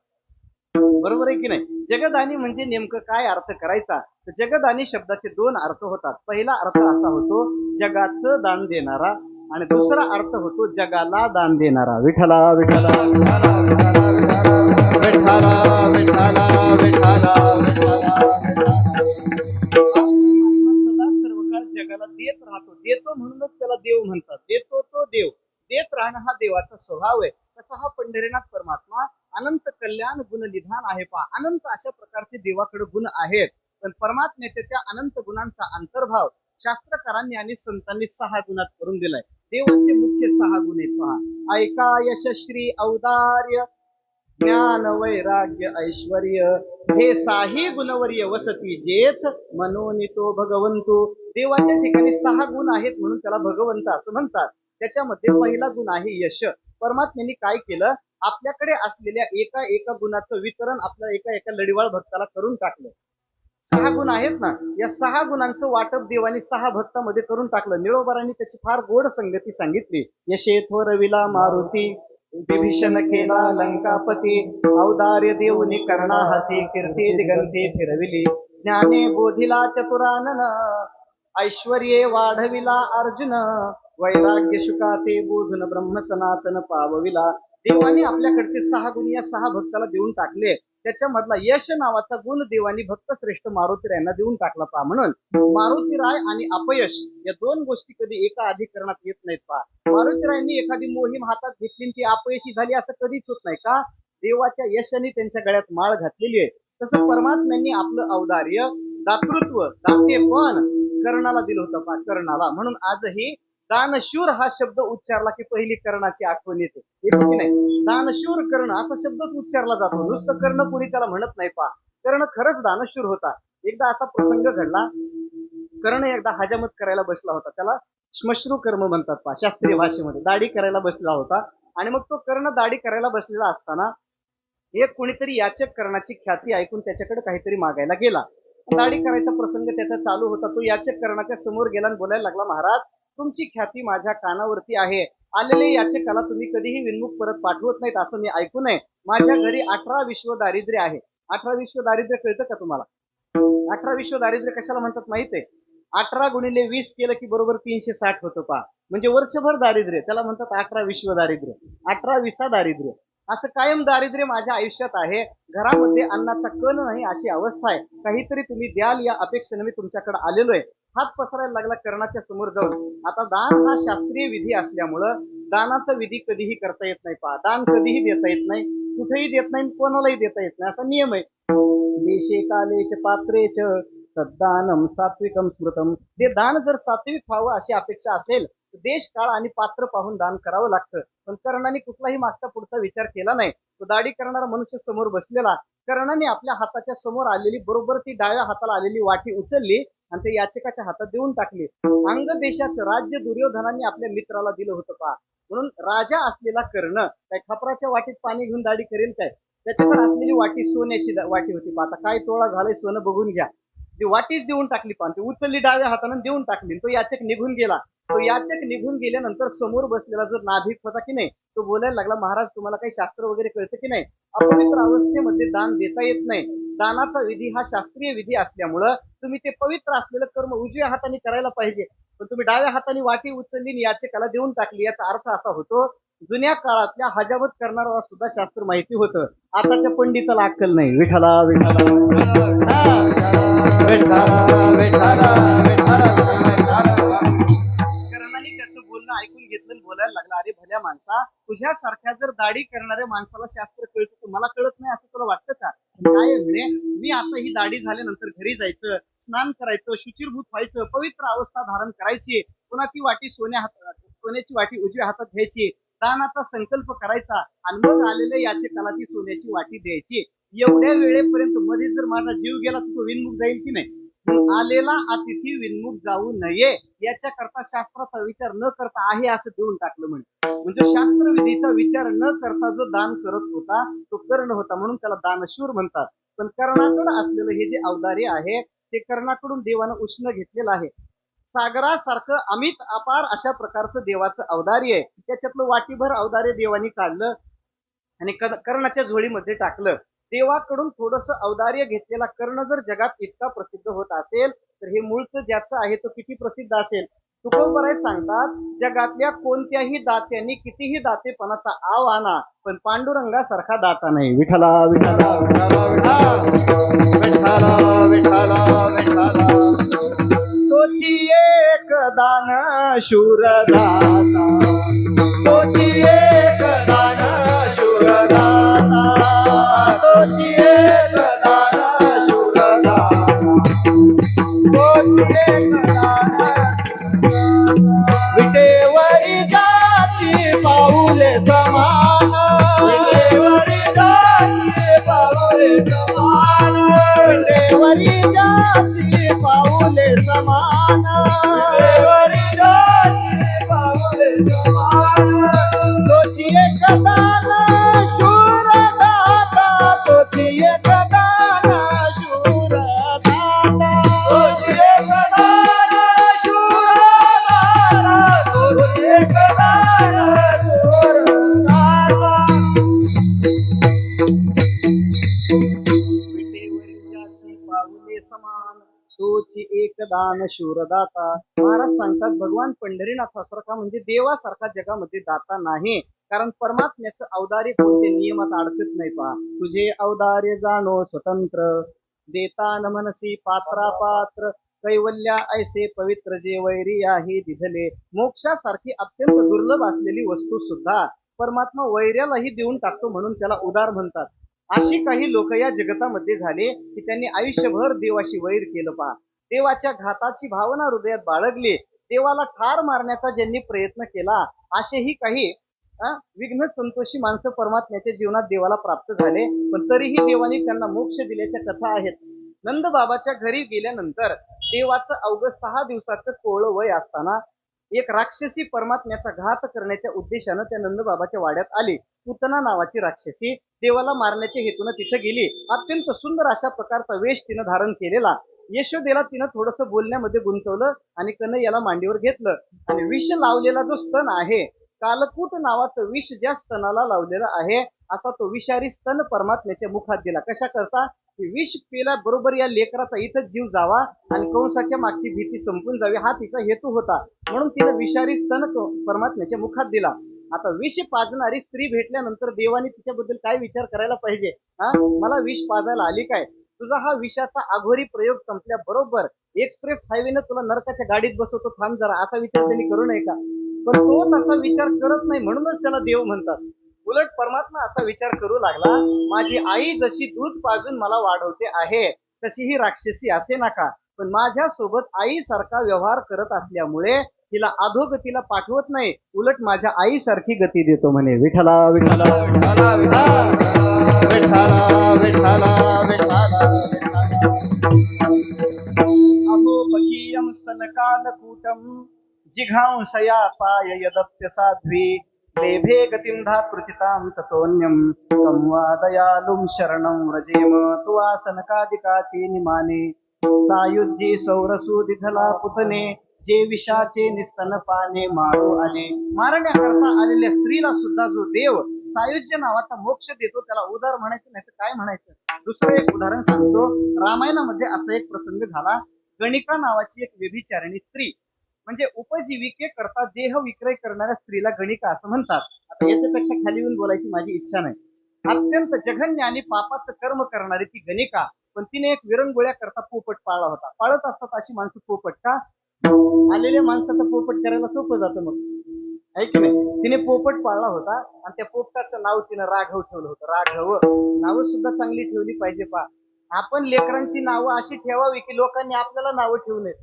बरोबर आहे की नाही? जगदानी म्हणजे नेमकं काय अर्थ करायचा? तर जगदानी शब्दाचे दोन अर्थ होतात. पहिला अर्थ असा होतो जगाचं दान देणारा, आणि दुसरा अर्थ होतो जगाला दान देणारा. विठ्ठला विठ्ठला विठ्ठला विठ्ठला विठ्ठला विठ्ठला विठ्ठला. सदा सर्व काळ जगाला देत राहतो. देतो म्हणूनच त्याला देव म्हणतात. देतो तो देव. देत राहणं हा देवाचा स्वभाव आहे. तसा हा पंढरीनाथ परमात्मा अनंत कल्याण गुणनिधान आहे. पहा, अनंत अशा प्रकारचे देवाकडे गुण आहेत, पण परमात्म्याच्या त्या अनंत गुणांचा अंतर्भाव शास्त्रकारांनी आणि संतांनी 6 गुणात करून दिलाय. देवाचे मुख्य 6 गुण आहेत. पहा, ऐका यशश्री औदार्य ज्ञान वैराग्य ऐश्वर्य हे 6 गुणवर्य वसती जेथ मनोनितो भगवंतो. देवाच्या ठिकाणी 6 गुण आहेत म्हणून त्याला भगवंत असं म्हणतात. त्याच्यामध्ये पहिला गुण आहे यश. परमात्म्याने काय केलं? आपल्याकडे असलेल्या एका एका गुणाचं वितरण आपल्या एका एका लढीवाळ भक्ताला करून टाकलं. 6 गुण आहेत ना, या 6 गुणांचं वाटप देवाने 6 भक्तामध्ये करून टाकलं. निळोबारांनी त्याची फार गोड संगती सांगितली. यशे थोरविला मारुती विभीषण केला लंकापती, औदार्य देऊनी कर्णा हाती कीर्ती दिगंती फिरविली, ज्ञाने बोधिला चतुरानन ऐश्वर्ये वाढविला अर्जुन, वैराग्य शुकाते बोधून ब्रह्म सनातन पावविला. देवाने आपल्याकडचे 6 गुण या 6 भक्ताला देऊन टाकले. त्याच्यामधला यश नावाचा गुण देवानी भक्त श्रेष्ठ मारुतीरायांना देऊन टाकला पहा. म्हणून मारुतीराय आणि अपयश या दोन गोष्टी कधी एका अधिकरणात येत नाहीत पहा. मारुतीरायांनी एखादी मोहीम हातात घेतली आणि ती अपयशी झाली असं कधीच होत नाही का? देवाच्या यशाने त्यांच्या गळ्यात माळ घातलेली आहे. तसं परमात्म्यांनी आपलं औदार्य, दातृत्व, दातेपण कर्णाला दिलं होतं पहा, कर्णाला. म्हणून आजही दानशूर हा शब्द उच्चारला की पहिली कर्णाची आठवण येते. येते की नाही? दानशूर कर्ण असा शब्दच उच्चारला जातो. नुसतं कर्ण कोणी त्याला म्हणत नाही पहा. कर्ण खरंच दानशूर होता. एकदा असा प्रसंग घडला, कर्ण एकदा हजामत करायला बसला होता. त्याला श्मश्रू कर्म म्हणतात पहा शास्त्रीय भाषेमध्ये. दाढी करायला बसला होता आणि मग तो कर्ण दाढी करायला बसलेला असताना एक कोणीतरी याचक कर्णाची ख्याती ऐकून त्याच्याकडे काहीतरी मागायला गेला. दाढी करायचा प्रसंग त्याचा चालू होता. तो याचक कर्णाच्या समोर गेला आणि बोलायला लागला, महाराज तुमची ख्याती माझ्या कानावरती आहे. आलेले याचकाला तुम्ही कधीही विनमुख परत पाठवत नाहीत असं मी ऐकू नये. माझ्या घरी 18 विश्व दारिद्र्य आहे. 18 विश्व दारिद्र्य कळतं का तुम्हाला? 18 विश्व दारिद्र्य कशाला म्हणतात माहित आहे? 18 गुणिले 20 केलं की बरोबर 360 होतं पहा. म्हणजे वर्षभर दारिद्र्य, त्याला म्हणतात 18 विश्व दारिद्र्य. 18 विसा दारिद्र्य. असं कायम दारिद्र्य माझ्या आयुष्यात आहे. घरामध्ये अन्नाचा कण नाही अशी अवस्था आहे. काहीतरी तुम्ही द्याल या अपेक्षेने मी तुमच्याकडे आलेलो आहे. हात पसरायला लागला कर्णाच्या समोर जाऊन. आता दान हा शास्त्रीय विधी असल्यामुळं दानाचा विधी कधीही करता येत नाही पहा. दान कधीही देता येत नाही, कुठेही देत नाही, कोणालाही देता येत नाही, असा नियम आहे. देशे कालेच पात्रेच तद्दानम सात्विकम स्मृतम. ते दान जर सात्विक व्हावं अशी अपेक्षा असेल तर देश काळ आणि पात्र पाहून दान करावं लागतं. पण कर्णाने कुठलाही मागचा पुढचा विचार केला नाही. तो दाढी करणारा मनुष्य समोर बसलेला. कर्णाने आपल्या हाताच्या समोर आलेली बरोबर ती डाव्या हाताला आलेली वाटी उचलली आणि ते याचकाच्या हातात देऊन टाकली. अंग देशाचं राज्य दुर्योधनाने आपल्या मित्राला दिलं होतं पहा. म्हणून राजा असलेला कर्ण काय खपराच्या वाटीत पाणी घेऊन दाढी करेल काय? त्याच्याकडे असलेली वाटी सोन्याची वाटी होती. आता काय तोळा झालंय सोनं बघून घ्या. ती वाटीच देऊन टाकली पण ती उचलली डाव्या हाताने देऊन टाकली. तो याचक निघून गेला. तो याचक निघून गेल्यानंतर समोर बसलेला जो नाभिक होता की नाही तो बोलायला लागला, महाराज तुम्हाला काही शास्त्र वगैरे कळतं की नाही? अपवित्र अवस्थेमध्ये दान देता येत नाही. दानाचा विधी हा शास्त्रीय विधी असल्यामुळं तुम्ही ते पवित्र असलेलं कर्म उजव्या हाताने करायला पाहिजे. पण तुम्ही डाव्या हाताने वाटी उचलली आणि याचकाला देऊन टाकली. याचा अर्थ असा होतो जुन्या काळातल्या हजामत करणाऱ्याला सुद्धा शास्त्र माहिती होतं. आताच्या पंडिताला अक्कल नाही. विठाला विठाला कर्णाने त्याचं बोलणं ऐकून घेतलं आणि बोलायला लागला, अरे भल्या माणसा, तुझ्यासारख्या जर दाढी करणाऱ्या माणसाला शास्त्र कळतं तर मला कळत नाही असं तुला वाटतं का? काय म्हणे, मी आता ही दाढी झाल्यानंतर घरी जायचं, स्नान करायचं, शुचिरभूत व्हायचं, पवित्र अवस्था धारण करायची, पुन्हा ती वाटी सोन्याची वाटी उजव्या हातात घ्यायची, दानाचा संकल्प करायचा आणि मग आलेल्या याचकाला ती सोन्याची वाटी द्यायची. एवढ्या वेळेपर्यंत मध्ये जर माझा जीव गेला तर तो विनमुख जाईल की नाही? आलेला अतिथी विनमुख जाऊ नये याच्याकरता शास्त्राचा विचार न करता आहे असं देऊन टाकलं. म्हणजे शास्त्रविधीचा विचार न करता जो दान करत होता तो कर्ण होता. म्हणून त्याला दानशूर म्हणतात. पण कर्णाकडे असलेलं हे जे औदार्य आहे ते कर्णाकडून देवानं उष्ण घेतलेलं आहे. सागरासारखं अमित अपार अशा प्रकारचं देवाचं औदार्य आहे. त्याच्यातलं वाटीभर औदार्य देवानी काढलं आणि कर्णाच्या झोळीमध्ये टाकलं. देवाकडून थोडस औदार्य घेतलेला कर्ण जर जगात इतका प्रसिद्ध होत असेल तर हे मूळचं ज्याचं आहे तो किती प्रसिद्ध असेल. तुकोबराय सांगतात, जगातल्या कोणत्याही दात्यांनी कितीही दातेपणाचा आव आणा पण पांडुरंगासारखा दाता नाही. विठ्ठला विठ्ठला विठ्ठला विठ्ठला विठ्ठला तोची एक दान शूर दाता, तोची एक दान शूर दाता, तोची एक दान शूर दाता, तोची एक दान विटेवरी जाची पाऊले समान, विटेवरी जाची पाऊले समान, विटेवरी जाची पाऊले समान, विटेवरी जाची पाऊले समान, तोची एक दान शूर दाता, तोची एक दान शूर दाता, तोची एक दान शूर दाता, तोची एक दान शूर दाता. विटेवरी ज्याची पाऊले समान तोची एक दान शूरदाता. महाराज सांगतात भगवान पंढरीनाथासारखा म्हणजे देवासारखा जगामध्ये दाता नाही. कारण परमात्म्याचं औदार्य कोणते नियमात अडकत नाही पहा. तुझे औदार्य जाणो स्वतंत्र, देता न मनसी पात्रा पात्र, कैवल्या ऐसे पवित्र जे वैरी आहे दिधले. मोक्षासारखी अत्यंत दुर्लभ असलेली वस्तू सुद्धा परमात्मा वैर्यालाही देऊन टाकतो, म्हणून त्याला उदार म्हणतात. अशी काही लोक या जगतामध्ये झाले की त्यांनी आयुष्यभर देवाशी वैर केलं पहा. देवाच्या घाताची भावना हृदयात बाळगली, देवाला ठार मारण्याचा ज्यांनी प्रयत्न केला, असेही काही विघ्न संतोषी माणसं परमात्म्याच्या जीवनात देवाला प्राप्त झाले, पण तरीही देवाने त्यांना मोक्ष दिल्याच्या कथा आहेत. नंद बाबाच्या घरी गेल्यानंतर देवाचं अवघं 6 दिवसाचं कोवळं वय असताना एक राक्षसी परमात्म्याचा घात करण्याच्या उद्देशानं त्या नंदबाबाच्या वाड्यात आली. पूतना नावाची राक्षसी देवाला मारण्याच्या हेतून तिथे गेली. अत्यंत सुंदर अशा प्रकारचा वेश तिनं धारण केलेला. यशोदेला तिनं थोडस बोलण्यामध्ये गुंतवलं आणि कन्हैयाला मांडीवर घेतलं आणि विष लावलेला जो स्तन आहे, कालकूट नावाचं विष ज्या स्तनाला लावलेलं आहे, असा तो विषारी स्तन परमात्म्याच्या मुखात दिला. कशा करता? विष पेल्याबरोबर या लेकराचा इथं जीव जावा आणि कंसाच्या मागची भीती संपून जावी, हा तिचा हेतू होता. म्हणून तिने विषारी स्तन परमात्म्याच्या मुखात दिला. आता विष पाजणारी स्त्री भेटल्यानंतर देवाने तिच्याबद्दल काय विचार करायला पाहिजे? मला विष पाजायला आली काय? तुझा हा विषाचा आघोरी प्रयोग संपल्याबरोबर एक्सप्रेस हायवेनं तुला नरकाच्या गाडीत बसवतो, थांब जरा, असा विचार त्यांनी करू नये का? पण तो तसा विचार करत नाही, म्हणूनच त्याला देव म्हणतात. उलट परमात्मा असा विचार करू लागला, माझी आई जशी दूध पाजून मला वाढवते आहे, तशी ही राक्षसी असे नका, पण माझ्या सोबत आई सारखा व्यवहार करत असल्यामुळे तिला अधोगतीला पाठवत नाही, उलट माझ्या आई सारखी गती देतो म्हणे. विठ्ठला विठ्ठला विठ्ठला विठ्ठला विठ्ठला विठ्ठला. अहो बकीयं स्तनकालकूटं जिघांसया पाय यदप्य साध्वी, लेभे गतिं धातृचितां ततोऽन्यं तं वा दयालुं शरणं व्रजेम. तु आसनकादिकाची निमाने सायुज्ये सौरसूदिधला पुतने, जे विषाचे निस्तन पाने मारो आले. मारण्याकरता आलेल्या स्त्रीला सुद्धा जो देव सायुज्य नावाचा मोक्ष देतो, त्याला उदार म्हणायचं नाही तर काय म्हणायचं? दुसरं एक उदाहरण सांगतो. रामायणामध्ये असा एक प्रसंग झाला. गणिका नावाची एक व्यभिचारिणी स्त्री, म्हणजे उपजीविके करता देह विक्रय करणाऱ्या स्त्रीला गणिका असं म्हणतात. आता याच्यापेक्षा खाली येऊन बोलायची माझी इच्छा नाही. अत्यंत जघन्य आणि पापाचं कर्म करणारी ती गणिका, पण तिने एक विरंगुळ्या करता पोपट पाळला होता. पाळत असतात अशी माणसं पोपट का? आलेल्या माणसाचं पोपट करायला सोपं जातं मग, आहे की नाही? तिने पोपट पाळला होता आणि त्या पोपटाचं नाव तिनं राघव ठेवलं होतं. राघव नावं सुद्धा चांगली ठेवली पाहिजे पा. आपण लेकरांची नावं अशी ठेवावी की लोकांनी आपल्याला नावं ठेवू नयेत.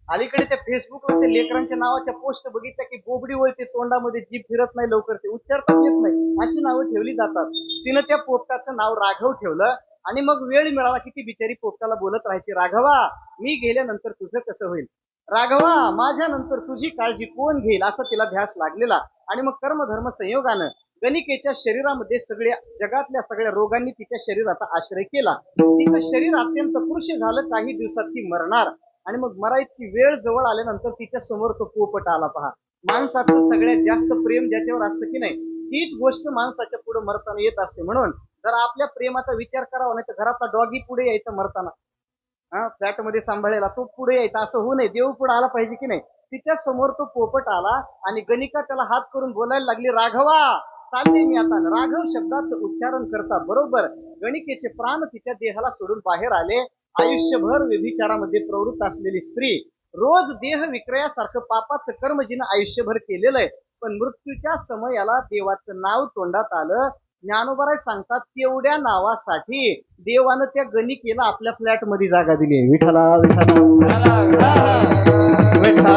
अलीकडे त्या फेसबुकला ते लेकरांच्या नावाच्या पोस्ट बघितल्या की बोबडी वळते तोंडामध्ये, जीभ फिरत नाही लवकर, ते उच्चारताच येत नाही, अशी नावं ठेवली जातात. तिनं त्या पोपटाचं नाव राघव ठेवलं आणि मग वेळ मिळाला की ती बिचारी पोपटाला बोलत राहायची, राघवा मी गेल्यानंतर तुझं कसं होईल? राघवा माझ्या नंतर तुझी काळजी कोण घेईल? असा तिला ध्यास लागलेला. आणि मग कर्मधर्म संयोगानं गणिकेच्या शरीरामध्ये सगळ्या जगातल्या सगळ्या रोगांनी तिच्या शरीराचा आश्रय केला. तिचं शरीर अत्यंत कृश झालं. काही दिवसात ती मरणार आणि मग मरायची वेळ जवळ आल्यानंतर तिच्या समोर तो पोपट आला पहा. माणसाचं सगळ्यात जास्त प्रेम ज्याच्यावर असतं की नाही, हीच गोष्ट माणसाच्या पुढे मरताना येत असते. म्हणून जर आपल्या प्रेमाचा विचार करावा, नाही तर घरातला डॉगी पुढे यायचा मरताना, फ्लॅट मध्ये सांभाळायला तो पुढे यायचा, असं होऊ नये. देव पुढे आला पाहिजे की नाही. तिच्या समोर तो पोपट आला आणि गणिका त्याला हात करून बोलायला लागली, राघवा चालले मी आता. राघव शब्दाचं उच्चारण करता बरोबर गणिकेचे प्राण तिच्या देहाला सोडून बाहेर आले. आयुष्यभर व्यभिचारामध्ये प्रवृत्त असलेली स्त्री रोज देह विक्रयासारखं पापाचं कर्म जिनं आयुष्यभर केलेलं आहे, पण मृत्यूच्या समयाला देवाचं नाव तोंडात आलं. ज्ञानोबराय सांगतात, तेवढ्या नावासाठी देवानं त्या गणिकेला आपल्या फ्लॅट मध्ये जागा दिली. विठ्ठला विठ्ठला विठ्ठला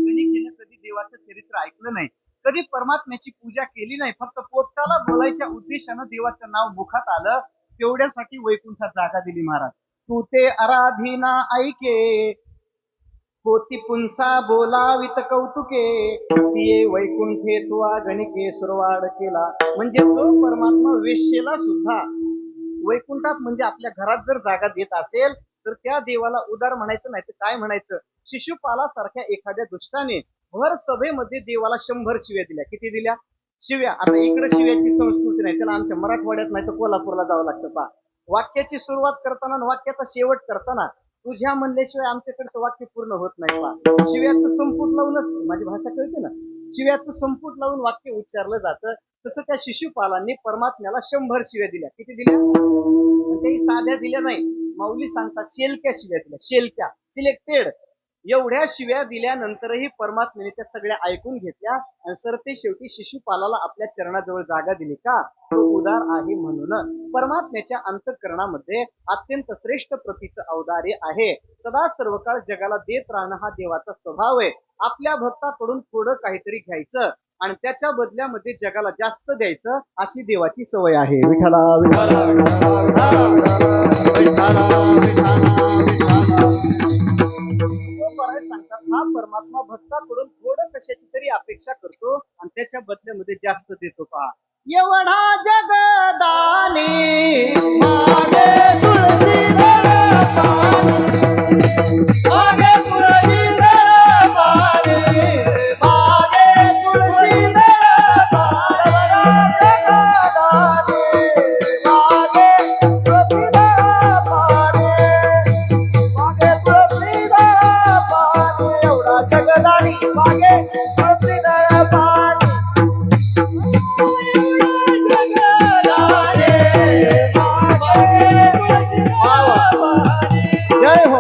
गणिकेनं कधी देवाचं चरित्र ऐकलं नाही, कधी परमात्म्याची पूजा केली नाही. फक्त पोपटाला बोलायच्या उद्देशानं देवाचं नाव मुखात आलं, तेवढ्यासाठी वैकुंठात जागा दिली. महाराज तू ते आराधीना ऐके, होती पुंसा बोलावित कौतुके, तिये वैकुंठे तुवा गणिके सुरवाड केला. म्हणजे तो परमात्मा वेश्येला सुद्धा वैकुंठात म्हणजे आपल्या घरात जर जागा देत असेल तर त्या देवाला उदार म्हणायचं नाही तर काय म्हणायचं? शिशुपालासारख्या एखाद्या दुष्टाने भर सभेमध्ये देवाला 100 शिव्या दिल्या. किती दिल्या? शिव्या. आता इकडे शिव्याची संस्कृती नाही, त्याला आमच्या मराठवाड्यात नाही तर कोल्हापूरला जावं लागतं पा. वाक्याची सुरुवात करताना वाक्याचा शेवट करताना तुझ्या म्हणल्याशिवाय आमच्याकडचं वाक्य पूर्ण होत नाही पा. शिव्याचं संपूट लावूनच, माझी भाषा कळते ना, शिव्याचं संपूट लावून वाक्य उच्चारलं जातं. तसं त्या शिशुपालांनी परमात्म्याला 100 शिव्या दिल्या. किती दिल्या? काही साध्या दिल्या नाही. माऊली सांगतात शेलक्या शिव्या दिल्या, शेलक्या, सिलेक्टेड. एवढ्या शिव्या दिल्यानंतरही परमात्म्याने त्या सगळ्या ऐकून घेतल्या आणि सरते शेवटी शिशुपालाला आपल्या चरणाजवळ जागा दिली. का? तो उदार आहे म्हणून. परमात्म्याच्या अंतःकरणामध्ये अत्यंत श्रेष्ठ प्रतीचं औदार्य आहे. सदा सर्व काळ जगाला देत राहणं हा देवाचा स्वभाव आहे. आपल्या भक्ताकडून थोडं काहीतरी घ्यायचं आणि त्याच्या बदल्यामध्ये जगाला जास्त द्यायचं, अशी देवाची सवय आहे. विठ्ठला विठ्ठला विठ्ठला सांगतात हा परमात्मा भक्ताकडून थोडं कशाची तरी अपेक्षा करतो आणि त्याच्या बदल्यामध्ये जास्त देतो. पहा, एवढा जगदानी मागे तुळशी मागे तुळशी मागे तुळशी जगदानी मागे तुळशी पाणी जय हो.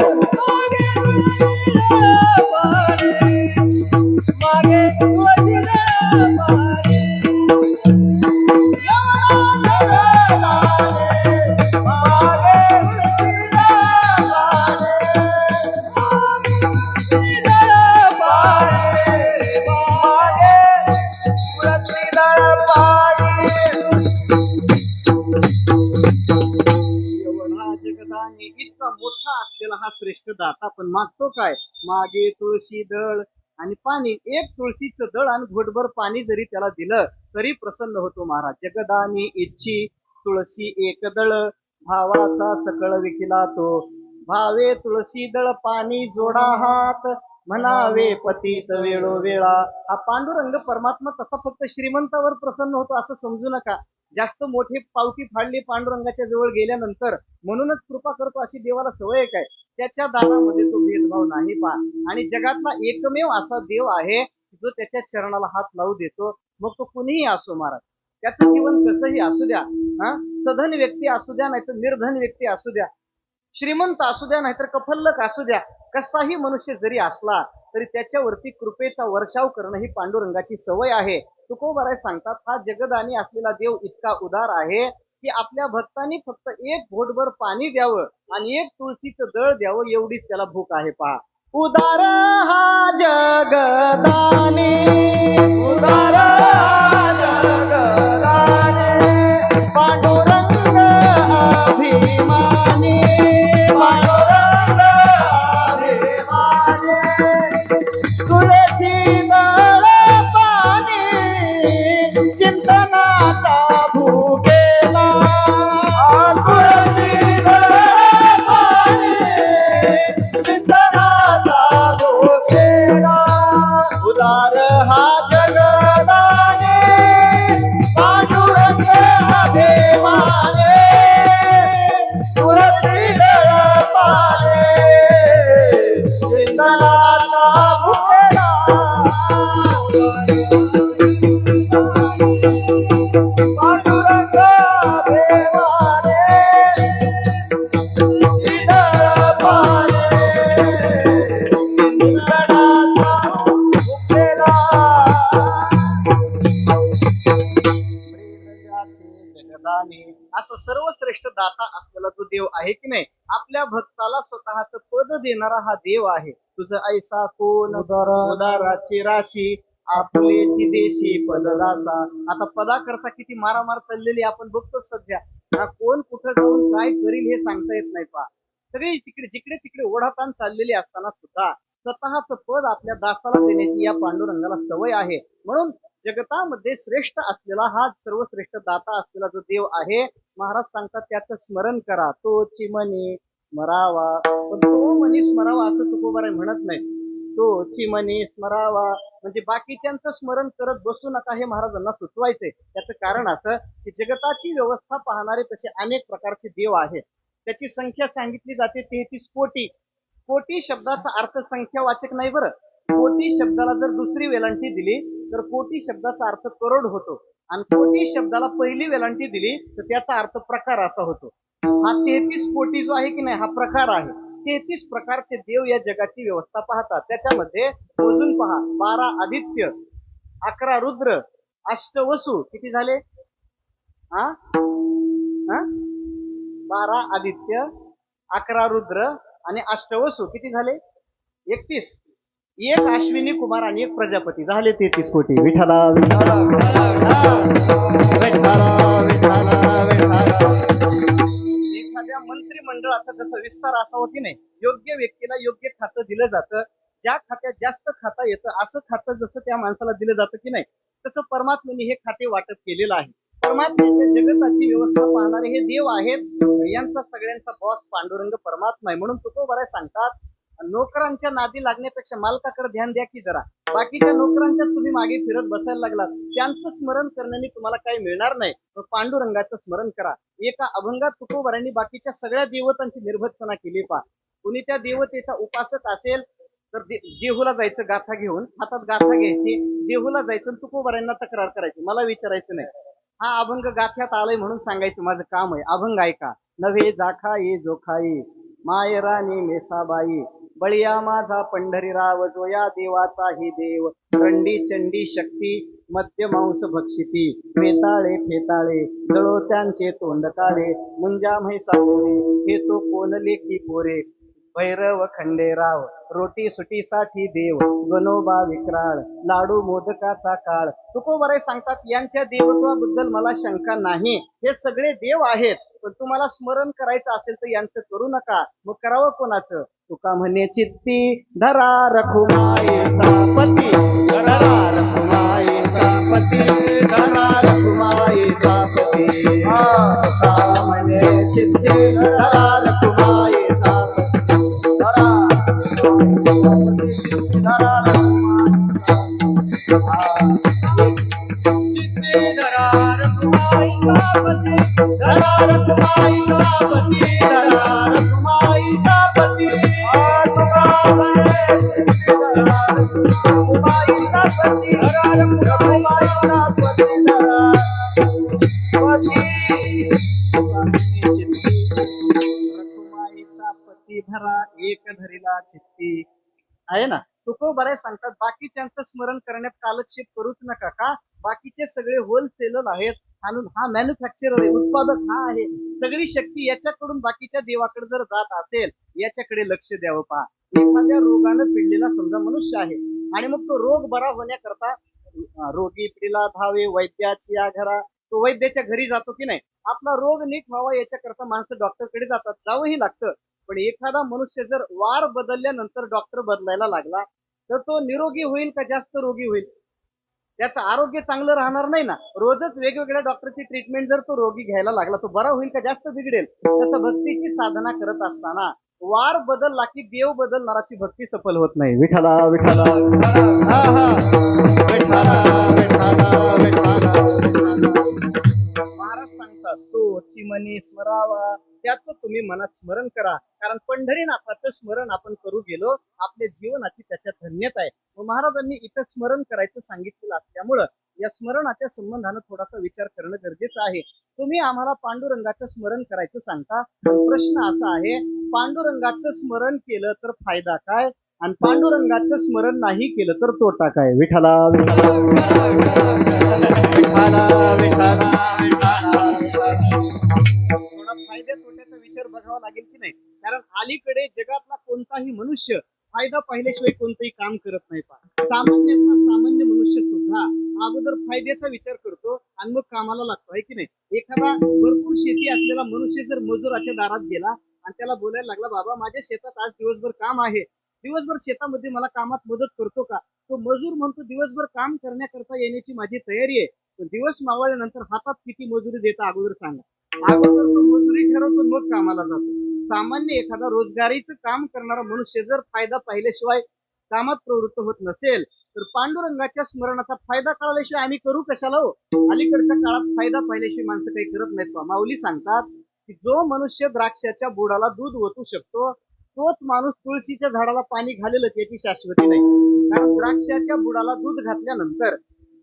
इतका मोठा असलेला हा श्रेष्ठ दाता पण मागतो काय? मागे तुळशी दळ आणि पाणी. एक तुळशीचं दळ आणि घोटभर पाणी जरी त्याला दिलं तरी प्रसन्न होतो महाराज. जगदानी इच्छी तुळशी एक दळ, भावाचा सकळ विकिला तो. भावे तुळशी दळ पाणी जोडा हात, म्हणावे पतित वेळोवेळा. हा पांडुरंग परमात्मा तसा फक्त श्रीमंतावर प्रसन्न होतो असं समजू नका. जास्त मोठी पावती फाडली पांडुरंगाच्या जवळ गेल्यानंतर म्हणूनच कृपा करतो अशी देवाला सवय काय? त्याच्या दारामध्ये तो भेदभाव नाही पा. आणि जगातला एकमेव असा देव आहे जो त्याच्या चरणाला हात लावू देतो. मग तो कुणीही असो महाराज, त्याचं जीवन कसंही असू द्या, सधन व्यक्ती असू द्या नाहीतर निर्धन व्यक्ती असू द्या, श्रीमंत असू द्या नाहीतर कफल्लक असू द्या, कसाही मनुष्य जरी असला तरी त्याच्यावरती कृपेचा वर्षाव करणं ही पांडुरंगाची सवय आहे. तुकोबाराय सांगतात हा जगदानी असलेला देव इतका उदार आहे की आपल्या भक्तांनी फक्त एक घोटभर पाणी द्यावं आणि एक तुळशीचं दळ द्यावं एवढीच त्याला भूक आहे. पहा, उदार हा जगदानी, उदार हा जगदानी, पांडुरंग अभिमानी, पांडुरंग अभिमानी. तुळशी दळ पाणी चिंतनाचा भुकेला, तुळशी दळ पाणी चिंतनाचा भुकेला. उदार हा जगदानी, पांडुरंग अभिमानी, तुळशी दळ पाणी चिंतनाचा भुकेला. पांडुरंग अभिमानी, तुळशी दळ पाणी चिंतनाचा भुकेला. जगदानी असं सर्वश्रेष्ठ दाता असलेला जो देव आहे की नाही, आपल्या भक्ताला स्वतःच पद देणारा हा देव आहे. तुझं ऐसा कोण उदाराची राशी, आपलेची देशी पददासा. आता पदाकरता किती मारामार चाललेली आपण बघतो सध्या. कोण कुठं जाऊन काय करील हे सांगता येत नाही. पहा, सगळी तिकडे जिकडे तिकडे ओढाताण चाललेली असताना सुद्धा स्वतःच पद आपल्या दासाला देण्याची या पांडुरंगाला सवय आहे. म्हणून जगतामध्ये श्रेष्ठ असलेला हा सर्वश्रेष्ठ दाता असलेला जो देव आहे, महाराज सांगतात त्याचं स्मरण करा. तो चिमणी स्मरावा, पण तो मनी स्मरावा असं तुकोबाराय म्हणत नाही. तो चिमणी स्मरावा म्हणजे बाकीच्यांचं स्मरण करत बसू नका हे महाराजांना सुचवायचंय. त्याचं कारण असं की जगताची व्यवस्था पाहणारे तसे अनेक प्रकारचे देव आहेत. त्याची संख्या सांगितली जाते 33 कोटी. कोटी शब्दाचा अर्थ संख्यावाचक नाही बरं. कोटी शब्दाला जर दुसरी वेलांटी दिली तर कोटी शब्दाचा अर्थ करोड होतो आणि कोटी शब्दाला पहिली वेलांटी दिली तर त्याचा अर्थ प्रकार असा होतो. हा 33 कोटी जो आहे की नाही हा प्रकार आहे. 33 प्रकारचे देव या जगाची व्यवस्था पाहतात. त्याच्यामध्ये मोजून पहा 12 आदित्य, 11 रुद्र, 8 वसु, किती झाले? 12 आदित्य, 11 रुद्र आणि 8 वसु, किती झाले? 31. एक अश्विनी कुमार आणि एक प्रजापती, झाले 33 कोटी. विठाला विठाला विठाला विठाला विठाला विठाला. एखाद्या मंत्रिमंडळाचा जसं विस्तार असावा की नाही, योग्य व्यक्तीला योग्य खातं दिलं जातं. ज्या खात्यात जास्त खाता येतं असं खातं जसं त्या माणसाला दिलं जातं की नाही, तसं परमात्म्याने हे खाते वाटप केलेलं आहे. परमात्म्याच्या जगताची व्यवस्था पाहणारे हे देव आहेत. यांचा सगळ्यांचा बॉस पांडुरंग परमात्मा आहे. म्हणून तुकोबाराय सांगतात, नोकरांच्या नादी लागण्यापेक्षा मालकाकडे ध्यान द्या की जरा. बाकीच्या नोकरांच्या तुम्ही मागे फिरत बसायला लागलात, त्यांचं स्मरण करण्याने तुम्हाला काही मिळणार नाही. पांडुरंगाचं स्मरण करा. एका अभंगात तुकोबारायांनी बाकीच्या सगळ्या देवतांची निर्भत्सना केली. पहा, कुणी त्या देवतेचा उपासक असेल तर देहूला जायचं गाथा घेऊन, हातात गाथा घ्यायची, देहूला जायचं, तुकोबारायांना तक्रार करायची, मला विचारायचं नाही. हा अभंग गाथ्यात आलाय म्हणून सांगायचं माझं काम आहे. अभंग ऐका. नव्हे जाखाई जोखाई मायराणी मेसाबाई, बळिया माझा पंढरीराव जो या देवाचाही देव, रंडी चंडी शक्ती मध्य मांस भक्षिती, वेताळे फेताळे जळो त्यांचे तोंड काळे, मुंजा म्हैसासुरे हे तो कोणले की पोरे, भैरव खंडेराव रोटी सुटीसाठी देव, गणोबा विक्राळ लाडू मोदकाचा काळ. तुकोबाराय सांगतात, यांच्या देवत्वाबद्दल मला शंका नाही. हे सगळे देव आहेत, पण तुम्हाला स्मरण करायचं असेल तर यांचं करू नका. मग करावं कोणाचं? तुका म्हणे चित्ती धरा रखुमाईचा पती, धरा रखुमाईचा पती, धरा रखुमाईचा पती. तुका म्हणे चित्ती धरा रखुमाईचा पती, धरा धरा रखुमाईचा चित्ती धरा रखुमाईचा पती, धरा रखुमाईचा पती, धरा रखुमाईचा पती. एक धरीला चित्ती आहे ना. तुकोबाराय सांगतात, बाकीच्यांचं स्मरण करण्यात कालक्षेप करूच नका. का? बाकीचे सगळे होलसेलर आहेत, हा मॅन्युफॅक्चरर आहे, उत्पादक हा आहे. सगळी शक्ती याच्याकडून बाकीच्या देवाकडे जर जात असेल, याच्याकडे लक्ष द्यावं. पहा, एखाद्या रोगानं पिडलेला समजा मनुष्य आहे आणि मग तो रोग बरा होण्याकरता रोगी पिढीला धावे वैद्याची या घरा, तो वैद्याच्या घरी जातो की नाही. आपला रोग नीट व्हावा याच्याकरता माणसं डॉक्टरकडे जातात, जावंही लागतं. पण एखादा मनुष्य जर वार बदलल्यानंतर डॉक्टर बदलायला लागला तर तो निरोगी होईल का जास्त रोगी होईल? त्याचं आरोग्य चांगलं राहणार नाही ना. रोजच वेगवेगळ्या डॉक्टरची ट्रीटमेंट जर तो रोगी घ्यायला लागला, तो बरा होईल का जास्त बिघडेल? तसं भक्तीची साधना करत असताना वार बदलला की देव बदलणाराची भक्ती सफल होत नाही. विठाला विठाला महाराज सांगतात, तो चिमणी स्मरावा त्याचं तुम्ही मनात स्मरण करा. कारण पंढरीनाथाचं स्मरण आपण करू गेलो, आपल्या जीवनाची त्याच्यात धन्यता आहे. व महाराजांनी इथं स्मरण करायचं सांगितलेलं असल्यामुळं या स्मरणाच्या संबंधानं थोडासा विचार करणं गरजेचं आहे. तुम्ही आम्हाला पांडुरंगाचं स्मरण करायचं सांगता, पण प्रश्न असा आहे, पांडुरंगाचं स्मरण केलं तर फायदा काय आणि पांडुरंगाचं स्मरण नाही केलं तर तोटा काय? विठाला विठाला थोडा फायद्या तोट्याचा विचार बघावा लागेल की नाही. कारण अलीकडे जगातला कोणताही मनुष्य फायदा पाहिल्याशिवाय कोणतंही काम करत नाही. सामान्य मनुष्य सुद्धा अगोदर फायद्याचा विचार करतो आणि मग कामाला लागतो, आहे की नाही. एखादा भरपूर शेती असलेला मनुष्य जर मजुराच्या दारात गेला आणि त्याला बोलायला लागला, बाबा माझ्या शेतात आज दिवसभर काम आहे, दिवसभर शेतामध्ये मला कामात मदत करतो का? तो मजूर म्हणतो, दिवसभर काम करण्याकरता येण्याची माझी तयारी आहे, पण दिवस मावळल्यानंतर हातात किती मजुरी देता अगोदर सांगा. अगोदर तो मजुरी ठरवतो मग कामाला जातो. सामान्य एखादा रोजगारीचं काम करणारा मनुष्य जर फायदा पाहिल्याशिवाय कामात प्रवृत्त होत नसेल तर पांडुरंगाच्या स्मरणाचा फायदा कळल्याशिवाय आम्ही करू कशाला हो? अलीकडच्या काळात फायदा पाहिल्याशिवाय माणसं काही करत नाहीत. माऊली सांगतात की जो मनुष्य द्राक्षाच्या बुडाला दूध ओतू शकतो तोच माणूस तुळशीच्या झाडाला पाणी घालेलच याची शाश्वती नाही. कारण द्राक्षाच्या बुडाला दूध घातल्यानंतर,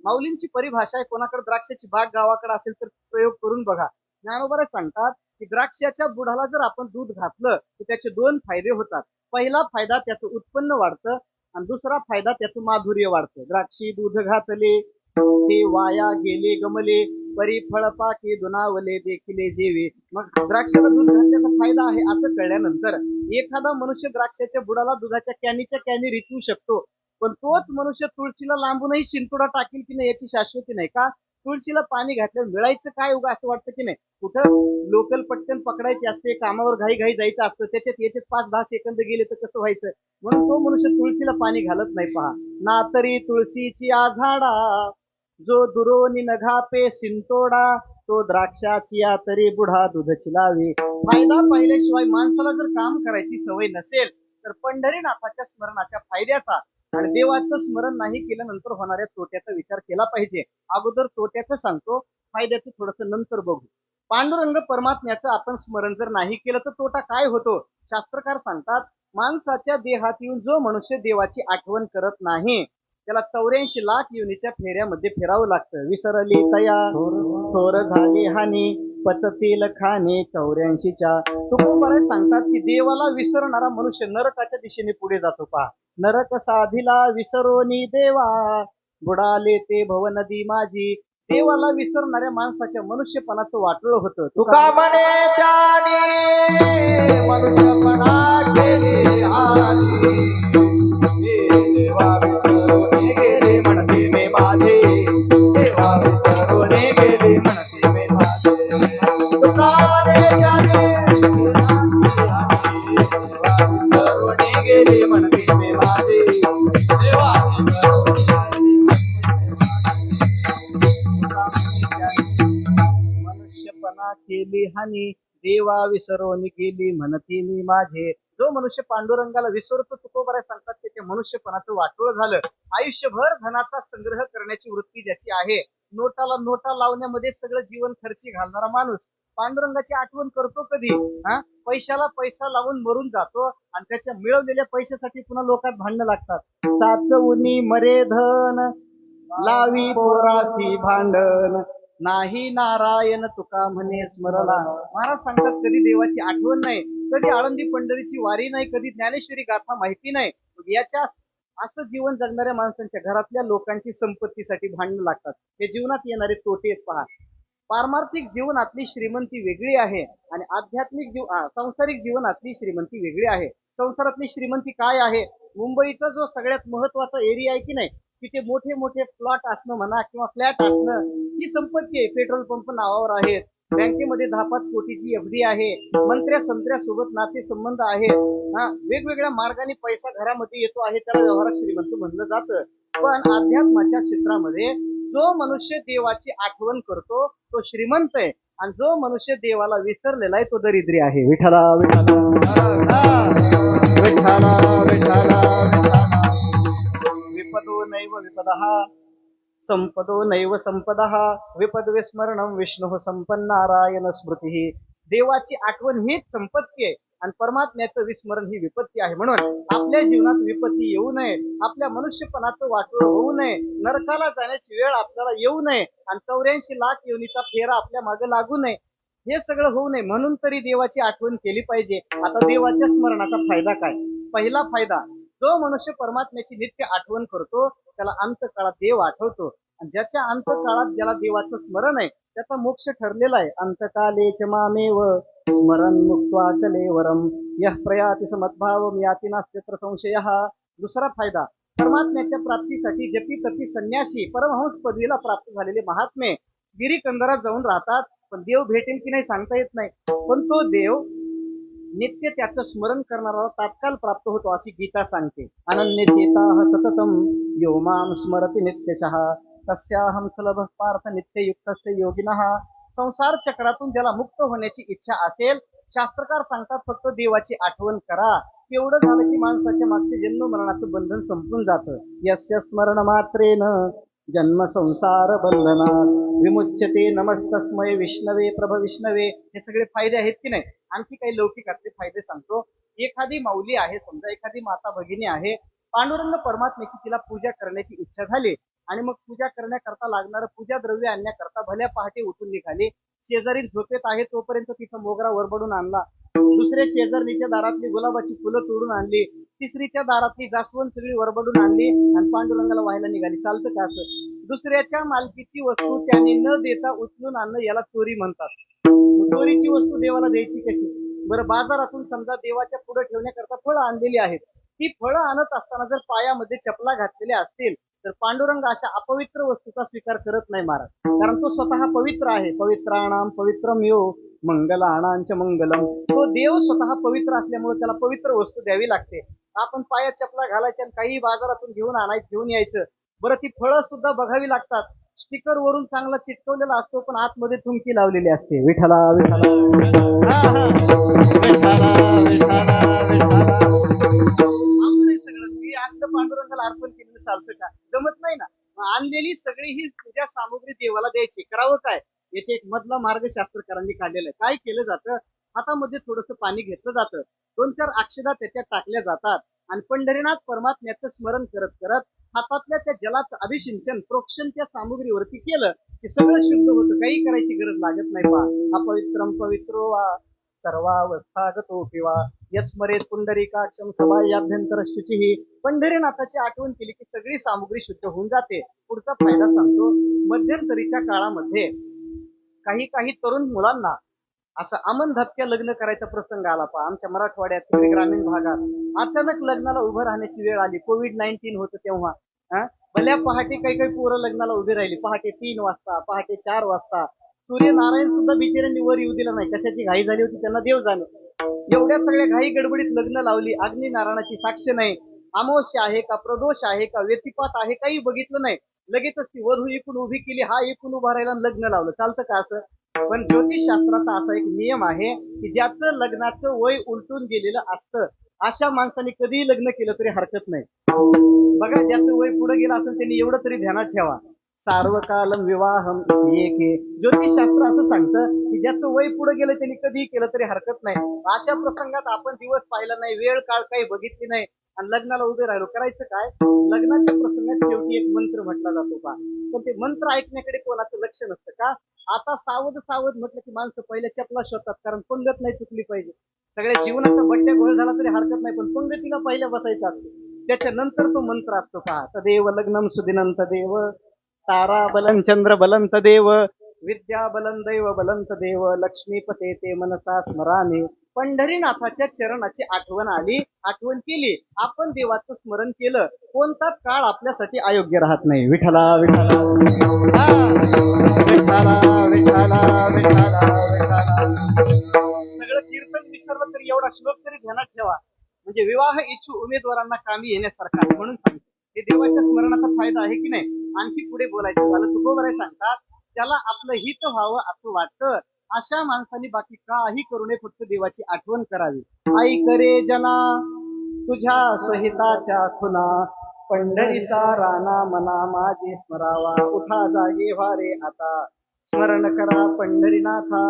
माऊलींची परिभाषा आहे, कोणाकडे द्राक्षाची बाग गावाकडे असेल तर प्रयोग करून बघा. ज्ञानोबा सांगतात की द्राक्षाच्या बुडाला जर आपण दूध घातलं तर त्याचे दोन फायदे होतात. पहिला फायदा त्याचं उत्पन्न वाढतं आणि दुसरा फायदा त्याचं माधुर्य वाढतं. द्राक्षी दूध घातले ते वाया गेले गमले, परी फळ पाके दुनावले देखिले जेवे. मग द्राक्षाला दूध घातल्याचा फायदा आहे असं कळल्यानंतर एखादा मनुष्य द्राक्षाच्या बुडाला दुधाच्या कॅनीच्या कॅनी रिचवू शकतो, पण तोच मनुष्य तुळशीला लांबूनही शिंतोडा टाकेल की नाही याची शाश्वती नाही. का? तुळशीला पाणी घातल्यावर मिळायचं काय उगा असं वाटतं की नाही. कुठं लोकल पटकन पकडायची असते, कामावर घाई घाई जायचं असतं, त्याच्यात याच्यात 5-10 सेकंद गेले तर कसं व्हायचं. म्हणून तो मनुष्य तुळशीला पाणी घालत नाही. पहा ना तरी तुळशीची आझाडा, जो दुरोनी नघापे शिंतोडा, तो द्राक्षाची तरी बुढा दूधची लावी. फायदा पाहिल्याशिवाय माणसाला जर काम करायची सवय नसेल तर पंढरीनाथाच्या स्मरणाच्या फायद्याचा आणि देवाचं स्मरण नाही केल्यानंतर होणाऱ्या तोट्याचा विचार केला पाहिजे. अगोदर तोट्याचं सांगतो, फायद्याचं थोडस नंतर बघू. पांडुरंग परमात्म्याचं आपण स्मरण जर नाही केलं तर तोटा काय होतो? शास्त्रकार सांगतात, माणसाच्या देहात येऊन जो मनुष्य देवाची आठवण करत नाही त्याला 84 लाख योनीच्या फेऱ्यामध्ये फिरावं लागतं. विसरली तया थोर झाली हानी, पचतील खाणे 84च्या. तुकोबाराय सांगतात की देवाला विसरणारा मनुष्य नरकाच्या दिशेने पुढे जातो. पहा, नरक साधिला विसरोनी देवा, बुडाले ते भव नदी माझी. देवाला विसरणाऱ्या माणसाच्या मनुष्यपणाचं वाटोळं होतं. तुका म्हणे त्याने मनुष्यपणा केली हानी, देवा विसरून गेले म्हणते मे माझे, देवा विसरून गेले म्हणते मे माझे. तुका म्हणे त्याने देवा विसरून गेले म्हणते मे माझे, देवा मनुष्यपणा केली हानी, देवा विसरून गेली म्हणते मी माझे. जो मनुष्य पांडुरंगाला विसरतो, तुकोबाराय सांगतात त्याच्या मनुष्यपणाचं वाटोळ झालं. आयुष्यभर धनाचा संग्रह करण्याची वृत्ती ज्याची आहे, नोटाला नोटा लावण्यामध्ये सगळं जीवन खर्ची घालणारा माणूस पांडुरंगाची आठवण करतो कधी? पैशाला पैसा लावून मरून जातो आणि त्याच्या मिळवलेल्या पैशासाठी पुन्हा लोकात भांडणं लागतात. साचवुनी मरे धन, लावी पोरासी भांडण, नाही नारायण तुका म्हणे स्मरला. महाराज सांगतात कधी देवाची आठवण नाही, कधी आळंदी पंढरीची वारी नाही, कधी ज्ञानेश्वरी गाथा माहिती नाही. याच्या असं जीवन जगणाऱ्या माणसांच्या घरातल्या लोकांची संपत्तीसाठी भांडणं लागतात. हे जीवनात येणारे तोटे आहेत. पहा, पारमार्थिक जीवनातली श्रीमंती वेगळी आहे आणि आध्यात्मिक सांसारिक जीवनातली श्रीमंती वेगळी आहे. संसारातली श्रीमंती काय आहे? मुंबईचा जो सगळ्यात महत्वाचा एरिया आहे की नाही, तिथे मोठे मोठे प्लॉट असणं म्हणा किंवा फ्लॅट असणं, ही संपत्ती आहे. पेट्रोल पंप नावावर आहेत, बँकेमध्ये 10-5 कोटीची एफडी आहे, मंत्र्या संत्र्या सोबत नाते संबंध आहेत, वेगवेगळ्या मार्गाने पैसा घरामध्ये येतो आहे, त्याला व्यवहारात श्रीमंत म्हणलं जातं. पण अध्यात्माच्या क्षेत्रामध्ये जो मनुष्य देवाची आठवण करतो तो श्रीमंत आहे आणि जो मनुष्य देवाला विसरलेला आहे तो दरिद्री आहे. विठ्ठला विठ्ठला विठ्ठला विठ्ठला. विपदो नैव विपदः, संपदो नैव संपदः, विपद विस्मरणं विष्णु संपन्नारायण स्मृती. देवाची आठवण हीच संपत्ती आहे आणि परमात्म्याचं विस्मरण ही विपत्ती आहे. म्हणून आपल्या जीवनात विपत्ती येऊ नये, आपल्या मनुष्यपणाचं वाटोळ होऊ नये, नरकाला जाण्याची वेळ आपल्याला येऊ नये आणि 84 लाख योनीचा फेरा आपल्या मागे लागू नये, हे सगळं होऊ नये म्हणून तरी देवाची आठवण केली पाहिजे. आता देवाच्या स्मरणाचा फायदा काय? पहिला फायदा, जो मनुष्य परमात्म्याची नित्य आठवण करतो त्याला अंतकाळात देव आठवतो आणि ज्याच्या अंतकाळात ज्याला देवाचं स्मरण आहे त्याचा मोक्ष ठरलेला आहे. अंतकाले च मामेव स्मरण मुक्त्वा कलेवरम यः प्रयाति समद्भावम याति नास्त्यत्र संशयः. दुसरा फायदा, परमात्म्याच्या प्राप्तीसाठी जपी तपी संन्यासी परमहंस पदवीला प्राप्त झालेले महात्मे गिरीकंदरात जाऊन राहतात, पण देव भेटेल की नाही सांगता येत नाही. पण तो देव नित्य त्याचं स्मरण करणारा तात्काळ प्राप्त होतो अशी गीता सांगते. अनन्य चेताः सततम यो मां स्मरति नित्यशः तस्याहं सुलभ पार्थ नित्ययुक्तस्य योगिनः. संसार चक्रातून ज्याला मुक्त होण्याची इच्छा असेल, शास्त्रकार सांगतात फक्त देवाची आठवण करा, एवढं झालं की माणसाच्या मागचे जन्म मरणाचं बंधन संपून जातं. यस्य स्मरण मात्रेन जन्म संसार बंधनात् विमुच्यते नमस्तस्मै विष्णवे प्रभ विष्णवे. हे सगळे फायदे आहेत की नाही? आणखी काही लौकिकातले फायदे सांगतो. एखादी माऊली आहे, समजा एखादी माता भगिनी आहे, पांडुरंग परमात्म्याची तिला पूजा करण्याची इच्छा झाली आणि मग पूजा करण्याकरता लागणारं पूजा द्रव्य आणण्याकरता भल्या पहाटे उठून निघाली. शेजारी झोपेत आहे तोपर्यंत तिचा मोगरा वरबडून आणला. दुसऱ्या शेजारणीच्या दारातली गुलाबाची फुलं तोडून आणली. तिसरीच्या दारातली जास्वंद सगळी वरबडून आणली आणि पांडुरंगाला व्हायला निघाली. चालतं का असं? दुसऱ्याच्या मालकीची वस्तू त्याने न देता उचलून आणणं याला चोरी म्हणतात. चोरीची वस्तू देवाला द्यायची कशी? बरं, बाजारातून समजा देवाच्या पुढे ठेवण्याकरता फळं आणलेली आहेत. ती फळं आणत असताना जर पायामध्ये चपला घातलेल्या असतील तर पांडुरंग अशा अपवित्र वस्तूचा स्वीकार करत नाही महाराज, कारण तो स्वतः पवित्र आहे. पवित्राणाम पवित्रम यो मंगलाणांच मंगलम. तो देव स्वतः पवित्र असल्यामुळे त्याला पवित्र वस्तू द्यावी लागते. आपण पायात चपला घालायच्या आणि काही बाजारातून घेऊन यायचं. बरं, ती फळं सुद्धा बघावी लागतात. स्टिकर वरून चांगला चिटकवलेला असतो पण आतमध्ये थुंकी लावलेली असते. विठ्ठला विठ्ठला सगळं मी असलं पांडुरंगाला अर्पण केलेलं चालतं का? जमत नाही ना. आणलेली सगळी ही पूजा सामुग्री देवाला द्यायची. करावं काय? याचे एक मधला मार्ग शास्त्रकारांनी काढलेला आहे. काय केलं जातं? हातामध्ये थोडंसं पाणी घेतलं जातं, 2-4 अक्षदा त्याच्यात टाकल्या जातात आणि पंढरीनाथ परमात्म्याचं स्मरण करत करत हातातल्या त्या जलाचं अभिषिंचन प्रोक्षण त्या सामुग्रीवरती केलं की सगळं शुद्ध होतं. काही करायची गरज लागत नाही. पहा, अपवित्रम पवित्रो वा सर्वावस्थागतो किंवा यस्मरेत पुंडरीकाक्षम सभायाभ्यंतर शुचिही. पंढरीनाथाची आठवण केली की सगळी सामुग्री शुद्ध होऊन जाते. पुढचा फायदा सांगतो. मध्यंतरीच्या काळामध्ये काही तरुण मुलांना असं अमन धक्क्या लग्न करायचा प्रसंग आला. पहा, आमच्या मराठवाड्यात तिकडे ग्रामीण भागात अचानक लग्नाला उभं राहण्याची वेळ आली. कोविड-19 होतं तेव्हा. भल्या पहाटे काही पोरं लग्नाला उभी राहिली. पहाटे 3 वाजता, पहाटे 4 वाजता. सूर्यनारायण सुद्धा बिचाऱ्यांनी वर येऊ दिला नाही. कशाची घाई झाली होती त्यांना देव जाणे. एवढ्या सगळ्या घाई गडबडीत लग्न लावली. अग्निनारायणाची साक्ष नाही. अमावस्या आहे का, प्रदोष आहे का, व्यतिपात आहे, काही बघितलं नाही. लगेचच ती वधू इकून उभी केली, हा इकून उभा राहिला, लग्न लावलं. चालतं का असं? पण ज्योतिषशास्त्राचा असा एक नियम आहे की ज्याचं लग्नाचं वय उलटून गेलेलं असतं अशा माणसाने कधीही लग्न केलं तरी हरकत नाही. बघा, ज्याचं वय पुढे गेलं असेल त्यांनी एवढं तरी ध्यानात ठेवा. सार्वकालम विवाहम एके. ज्योतिषशास्त्र असं सांगतं की ज्याचं वय पुढे गेलं त्यांनी कधीही केलं तरी हरकत नाही. अशा प्रसंगात आपण दिवस पाहिला नाही, वेळ काळ काही बघितली नाही आणि लग्नाला उभे राहिलो. करायचं काय? लग्नाच्या प्रसंगात शेवटी एक मंत्र म्हटला जातो का, पण ते मंत्र ऐकण्याकडे कोणाचं लक्ष नसतं का? आता सावध सावध म्हटलं की माणसं पहिल्या चपला शोधतात, कारण पंगत नाही चुकली पाहिजे. सगळ्या जीवनाचा बड्डे घोळ झाला तरी हरकत नाही, पण पंगतीला पहिल्या बसायचं असतं. त्याच्यानंतर तो मंत्र असतो का, तदेव लग्नम सुदिनंत देव, तारा बलन चंद्र बलंत देव, विद्या बलन दैव बलंत देव, लक्ष्मीपते ते मनसा स्मराने. पंढरीनाथाच्या चरणाची आठवण आली, आठवण केली, आपण देवाचं स्मरण केलं, कोणताच काळ आपल्यासाठी अयोग्य राहत नाही. विठ्ठला विठ्ठला विठ्ठला विठ्ठला विठ्ठला विठ्ठला. सगळं कीर्तन विसरलं तरी एवढा श्लोक तरी ध्यानात ठेवा, म्हणजे विवाह इच्छू उमेदवारांना कामी येण्यासारखा आहे. म्हणून सांगतो, हे देवाच्या स्मरणाचा फायदा आहे की नाही. आणखी पुढे बोलायचं झालं, तुकोबराय सांगतात, ज्याला आपलं हित व्हावं असं वाटतं अशा माणसांनी बाकी काही करू नये, फक्त देवाची आठवण करावी. आई करे जना तुझ्या स्वहिताच्या खुना, पंढरीचा राणा मना माझे स्मरावा. उठा जागे व्हारे आता, स्मरण करा पंढरीनाथा,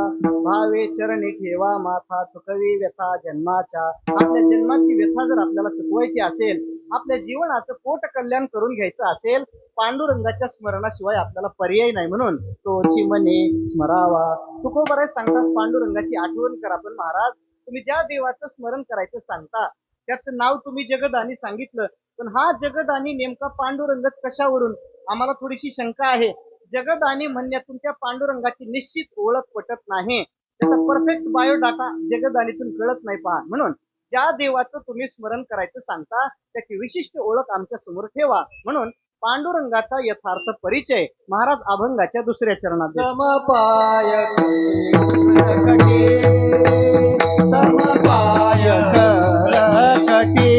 भावे चरणी ठेवा माथा, चुकवी व्यथा जन्माच्या. आपल्या जन्माची व्यथा जर आपल्याला चुकवायची असेल, आपल्या जीवनाचं पोट कल्याण करून घ्यायचं असेल, पांडुरंगाच्या स्मरणाशिवाय आपल्याला पर्याय नाही. म्हणून तोची मने स्मरावा. तुकोबराय सांगतात, पांडुरंगाची आठवण करा. पण महाराज, तुम्ही ज्या देवाचं स्मरण करायचं सांगता त्याचं नाव तुम्ही जगदानी सांगितलं, पण हा जगदानी नेमका पांडुरंगच कशावरून? आम्हाला थोडीशी शंका आहे. जगदानी म्हणण्यातून त्या पांडुरंगाची निश्चित ओळख पटत नाही, त्याचा परफेक्ट बायोडाटा जगदानीतून कळत नाही. पहा, म्हणून ज्या देवाचं तुम्ही स्मरण करायचं सांगता त्याची विशिष्ट ओळख आमच्या समोर ठेवा. म्हणून पांडुरंगाचा यथार्थ परिचय महाराज अभंगाच्या दुसऱ्या चरणात. समपाय कटी, समपाय कटी, समपाय कटी,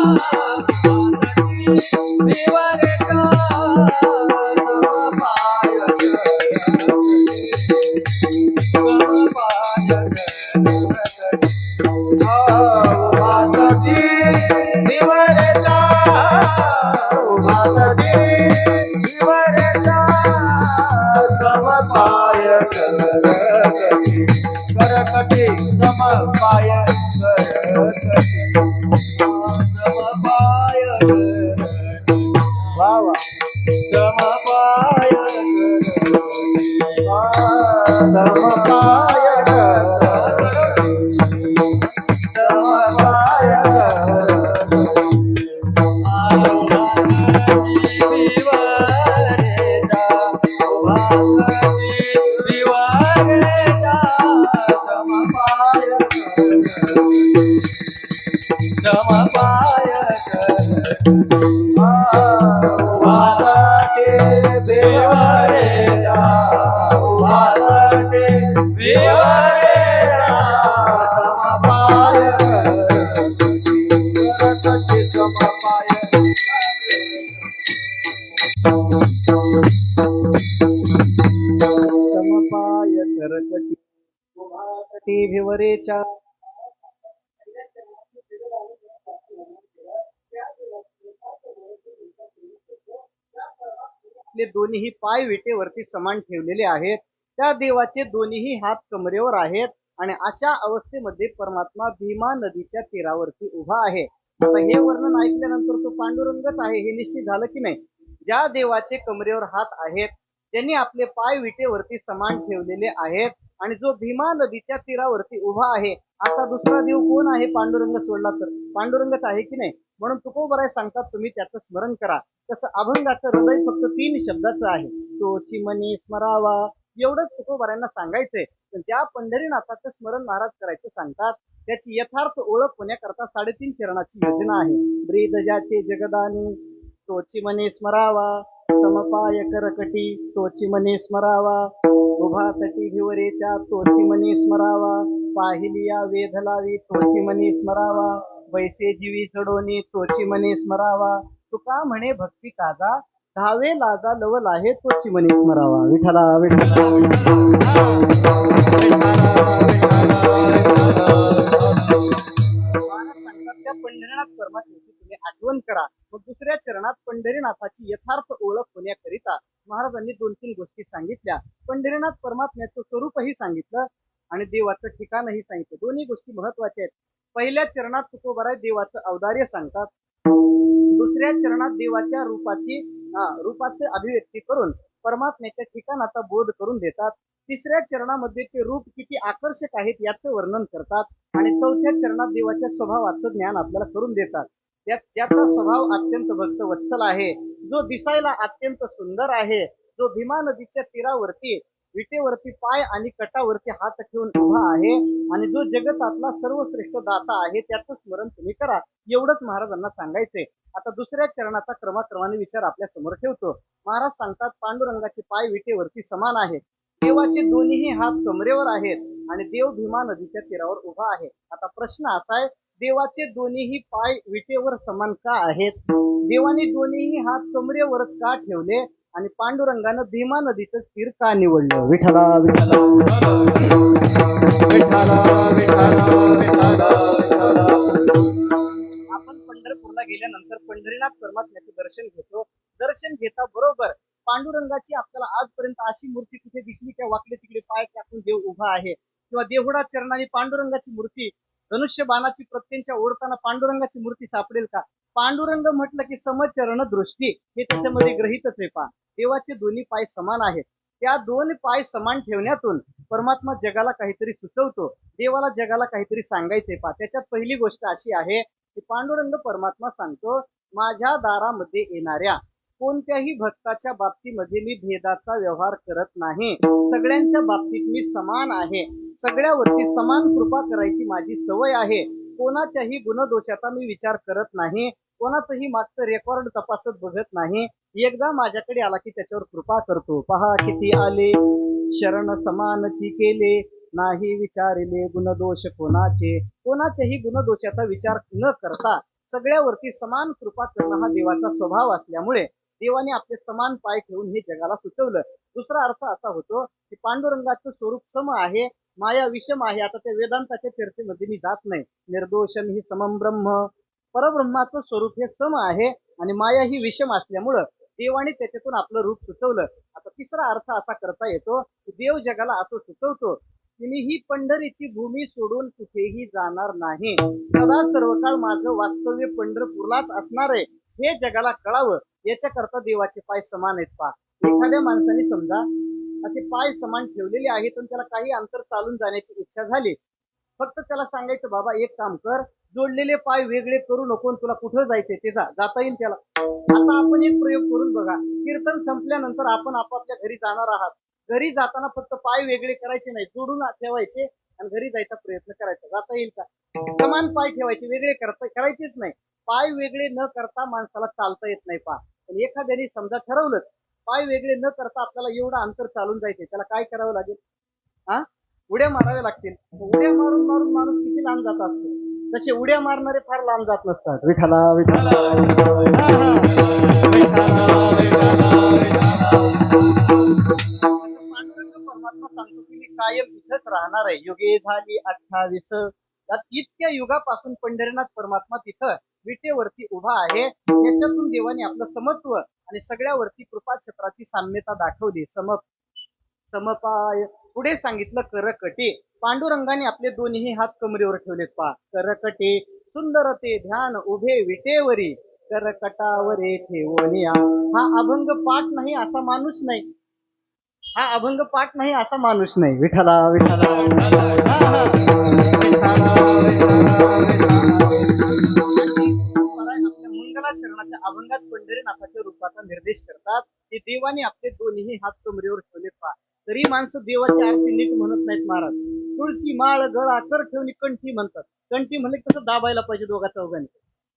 विवरेचा समपाय उभासाठी विवरेचा उभासाठी विवरेचा समपाय करकटी समपाय समपाय वा वा समपाय समपाय समपाय करकटी उभाकटी भिवरेच्या आपले दोन्ही पाय विटेवरती समान ठेवलेले आहेत. त्या देवाचे दोन्ही हात कमरेवर आहेत आणि अशा अवस्थेमध्ये परमात्मा भीमा नदीच्या तीरावरती उभा आहे. आता हे वर्णन ऐकल्यानंतर तो पांडुरंगच आहे हे निश्चित झालं की नाही. ज्या देवाचे कमरेवर हात आहेत त्यांनी आपले पाय विटेवरती समान ठेवलेले आहेत आणि जो भीमा नदीच्या तीरावरती उभा आहे असा दुसरा देव कोण आहे पांडुरंग सोडला तर? पांडुरंगच आहे की नाही. म्हणून तुकोबराय सांगतात तुम्ही त्याचं स्मरण करा. तसं अभंगाचं हृदय फक्त 3 शब्दाचं आहे. तोची मनी स्मरावा एवढंच तुकोबरायांना सांगायचंय. पण ज्या पंढरीनाथाचं स्मरण महाराज करायचं सांगतात त्याची यथार्थ ओळख होण्याकरता 3.5 चरणाची योजना आहे. ब्रीद ज्याचे जगदानी तोची मनी स्मरावा समपाय करकटी तोची मनी स्मरावा उभा तटी भिवरेच्या तोची मनी स्मरावा पाहिलिया वेध लावी तोची मनी स्मरावा वैसे जीवी चढोनी तोची मनी स्मरावा तुका म्हणे भक्ती काजा धावे लागा लवल आहे तोची मनी स्मरावा. विठ्ठला विठ्ठला त्या पंढरीनाथ परमात्म्याची तुम्ही आठवण करा. मग दुसऱ्या चरणात पंढरीनाथाची यथार्थ ओळख होण्याकरिता महाराजांनी 2-3 गोष्टी सांगितल्या. पंढरीनाथ परमात्म्याचं स्वरूपही सांगितलं आणि देवाचं ठिकाणही सांगितलं. दोन्ही गोष्टी महत्वाच्या आहेत. पहिल्या चरणात तुकोबराय देवाचं औदार्य सांगतात. दुसऱ्या चरणात देवाच्या रूपाचे अभिव्यक्ती करून परमात्म्याच्या ठिकाणाचा बोध करून देतात. तिसऱ्या चरणामध्ये ते रूप किती आकर्षक आहेत याचं वर्णन करतात आणि चौथ्या चरणात देवाच्या स्वभावाचं ज्ञान आपल्याला करून देतात. ज्याचा स्वभाव अत्यंत भक्त वत्सल आहे, जो दिसायला अत्यंत सुंदर आहे, जो भीमा नदीच्या तीरावरती विटेवरती पाय आणि कटावरती हात ठेवून उभा आहे आणि जो जगतातला सर्वश्रेष्ठ दाता आहे त्याचं स्मरण तुम्ही करा. एवढंच महाराजांना सांगायचंय. आता दुसऱ्या चरणाचा क्रमाक्रमाने विचार आपल्या समोर ठेवतो. महाराज सांगतात पांडुरंगाचे पाय विटेवरती समान आहेत. देवाचे दोन्ही हात कमरेवर आहेत आणि देव भीमा नदीच्या तीरावर उभा आहे. आता प्रश्न असा आहे, देवाचे दोन्ही पाय विटेवर समान का आहेत? देवाने दोन्ही हात कमरेवरच का ठेवले आणि पांडुरंगानं भीमा नदीचं तीर का निवडलं? विठ्ठला विठ्ठला विठ्ठला विठ्ठला. आपण पंढरपूरला गेल्यानंतर पंढरीनाथ परमात्म्याचे दर्शन घेतो. दर्शन घेता बरोबर पांडुरंगाची आपल्याला आजपर्यंत अशी मूर्ती कुठे दिसली की वाकडे तिकडे पाय टाकून देव उभा आहे किंवा देहुडा चरणाने पांडुरंगाची मूर्ती धनुष्य बाणाची प्रत्यंच्या ओढताना पांडुरंगाची मूर्ती सापडेल का? पांडुरंग म्हटलं की समचरण दृष्टी हे त्याच्यामध्ये ग्रहितच आहे. पहा, देवाचे दोन्ही पाय समान आहेत. त्या 2 पाय समान ठेवण्यातून परमात्मा जगाला काहीतरी सुचवतो. देवाला जगाला काहीतरी सांगायचंय. पहा, त्याच्यात पहिली गोष्ट अशी आहे की पांडुरंग परमात्मा सांगतो माझ्या दारामध्ये येणाऱ्या कोणत्याही भक्ताच्या बाबतीमध्ये मी भेदाचा व्यवहार करत नाही. सगळ्यांच्या बाबतीत मी समान आहे. सगळ्यावरती समान कृपा करायची माझी सवय आहे. कोणाच्याही गुणदोषाचा मी विचार करत नाही. कोणाचंही मागचं रेकॉर्ड तपासत बघत नाही. एकदा माझ्याकडे आला की त्याच्यावर कृपा करतो. पहा किती आले शरण समानची केले नाही विचारले गुणदोष कोणाचे. कोणाच्याही गुणदोषाचा विचार न करता सगळ्यावरती समान कृपा करणं हा देवाचा स्वभाव असल्यामुळे देवाने आपले समान पाय ठेवून हे जगाला सुचवलं. दुसरा अर्थ असा होतो की पांडुरंगाचं स्वरूप सम आहे, माया विषम आहे. आता त्या वेदांताच्या चर्चेमध्ये मी जात नाही. निर्दोषम ही समम ब्रह्म, परब्रह्माचं स्वरूप हे सम आहे आणि माया ही विषम असल्यामुळं देवाने त्याच्यातून आपलं रूप सुचवलं. आता तिसरा अर्थ असा करता येतो की देव जगाला असं सुचवतो की मी ही पंढरीची भूमी सोडून कुठेही जाणार नाही, सदा सर्व काळ माझं वास्तव्य पंढरपूरलाच असणार आहे, हे जगाला कळावं. याच्याकरता देवाचे पाय समान आहेत. पा एखाद्या माणसाने समजा असे पाय समान ठेवलेले आहेत आणि त्याला काही अंतर चालून जाण्याची इच्छा झाली, फक्त त्याला सांगायचं बाबा एक काम कर, जोडलेले पाय वेगळे करू नको, तुला कुठं जायचंय ते जाता येईल त्याला. आता आपण एक प्रयोग करून बघा. कीर्तन संपल्यानंतर आपण आपापल्या घरी जाणार आहात. घरी जाताना फक्त पाय वेगळे करायचे नाही, जोडून ठेवायचे आणि घरी जायचा प्रयत्न करायचा. जाता येईल का? समान पाय ठेवायचे, वेगळे करायचेच नाही. पाय वेगळे न करता माणसाला चालता येत नाही. पा पण एखाद्याने समजा ठरवलं पाय वेगळे न करता आपल्याला एवढं अंतर चालून जायचंय, त्याला काय करावं लागेल? हा, उड्या माराव्या लागतील. उड्या मारून मारून माणूस किती लांब जात असतो. तसे उड्या मारणारे फार लांब जात नसतात. विठाला विठाला पांडुरंग परमात्मा सांगतो की मी कायम इथंच राहणार आहे. युगे झाली 28. इतक्या युगापासून पंढरीनाथ परमात्मा तिथं विटेवरती उभा आहे. त्याच्यातून देवाने आपलं समत्व आणि सगळ्यावरती कृपा छत्राची साम्यता दाखवली. समपाय. पुढे सांगितलं करकटे. पांडुरंगाने आपले दोन्ही हात कमरेवर ठेवलेत. पा करकटे सुंदर ते ध्यान उभे विटेवरी, करकटावरे ठेवून हा अभंग पाठ नाही असा माणूस नाही. हा अभंग पाठ नाही असा माणूस नाही. विठाला विठाला आपल्या मंगलाचरणाच्या अभंगात पंढरीनाथाच्या रूपाचा निर्देश करतात की देवाने आपले दोन्ही हात कमरेवर ठेवले. पा तरी माणसं देवाची आरती नीट म्हणत नाहीत महाराज. तुळशी माळ गळा कर ठेवणी कंठी म्हणतात. कंठी म्हणलं की कसं दाबायला पाहिजे दोघा चौघांनी.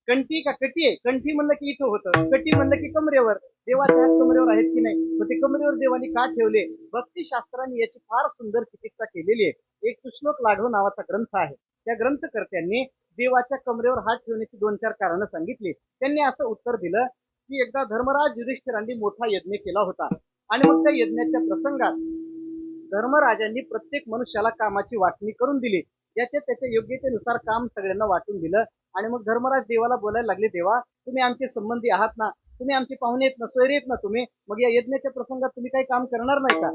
कंठी का कटी आहे? कंठी म्हणलं की इथं होतं, कटी म्हणलं की कमरेवर. देवाचे हात कमरेवर आहेत की नाही? मग ते कमरेवर देवाने का ठेवले? भक्तिशास्त्राने याची फार सुंदर चिकित्सा केलेली आहे. एक सुश्लोक लाघव नावाचा ग्रंथ आहे. त्या ग्रंथकर्त्यांनी देवाच्या कमरेवर हात ठेवण्याची 2-4 कारणं सांगितली. त्यांनी असं उत्तर दिलं की एकदा धर्मराज युधिष्ठिरांनी मोठा यज्ञ केला होता आणि मग त्या यज्ञाच्या प्रसंगात धर्मराजांनी प्रत्येक मनुष्याला कामाची वाटणी करून दिली. त्याच्या योग्यतेनुसार काम सगळ्यांना वाटून दिलं आणि मग धर्मराज देवाला बोलायला लागले, देवा तुम्ही आमचे संबंधी आहात ना, तुम्ही आमचे पाहुणे आहेत ना, सोयरे आहेत ना तुम्ही, मग या यज्ञाच्या प्रसंगात तुम्ही काही काम करणार नाही का?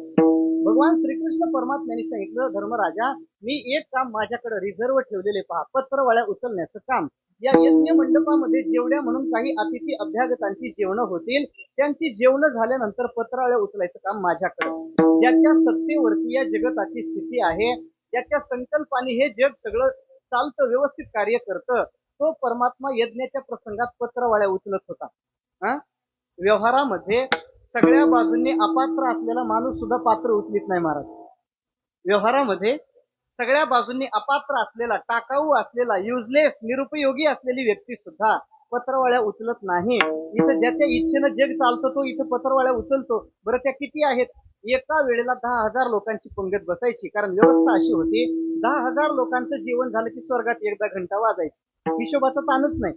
भगवान श्रीकृष्ण परमात्म्याने सांगितलं, धर्मराजा मी एक काम माझ्याकडे रिझर्व ठेवलेले पहा, पत्रवाळ्या उचलण्याचं काम. या यज्ञ मंडपामध्ये जेवढ्या म्हणून काही अतिथी अभ्यागतांची जेवणं होतील, त्यांची जेवणं झाल्यानंतर पत्रावळ्या उचलायचं काम माझ्याकडे. ज्याच्या सत्तेवरती या जगताची स्थिती आहे, त्याच्या संकल्पाने हे जग सगळं चालतं, व्यवस्थित कार्य करतं, तो परमात्मा यज्ञाच्या प्रसंगात पत्रवाळ्या उचलत होता. व्यवहारामध्ये सगळ्या बाजूंनी अपात्र असलेला माणूस सुद्धा पात्र उचलित नाही महाराज. व्यवहारामध्ये सगळ्या बाजूंनी अपात्र असलेला, टाकाऊ असलेला, युजलेस, निरुपयोगी असलेली व्यक्ती सुद्धा पत्रवाळ्या उचलत नाही. इथं ज्याच्या इच्छेनं जग चालतं तो इथं पत्रवाळ्या उचलतो. बरं त्या किती आहेत? एका वेळेला 10,000 लोकांची पंगत बसायची. कारण व्यवस्था अशी होती, 10,000 लोकांचं जेवण झालं की स्वर्गात एकदा घंटा वाजायची. हिशोबाचा ताणच नाही.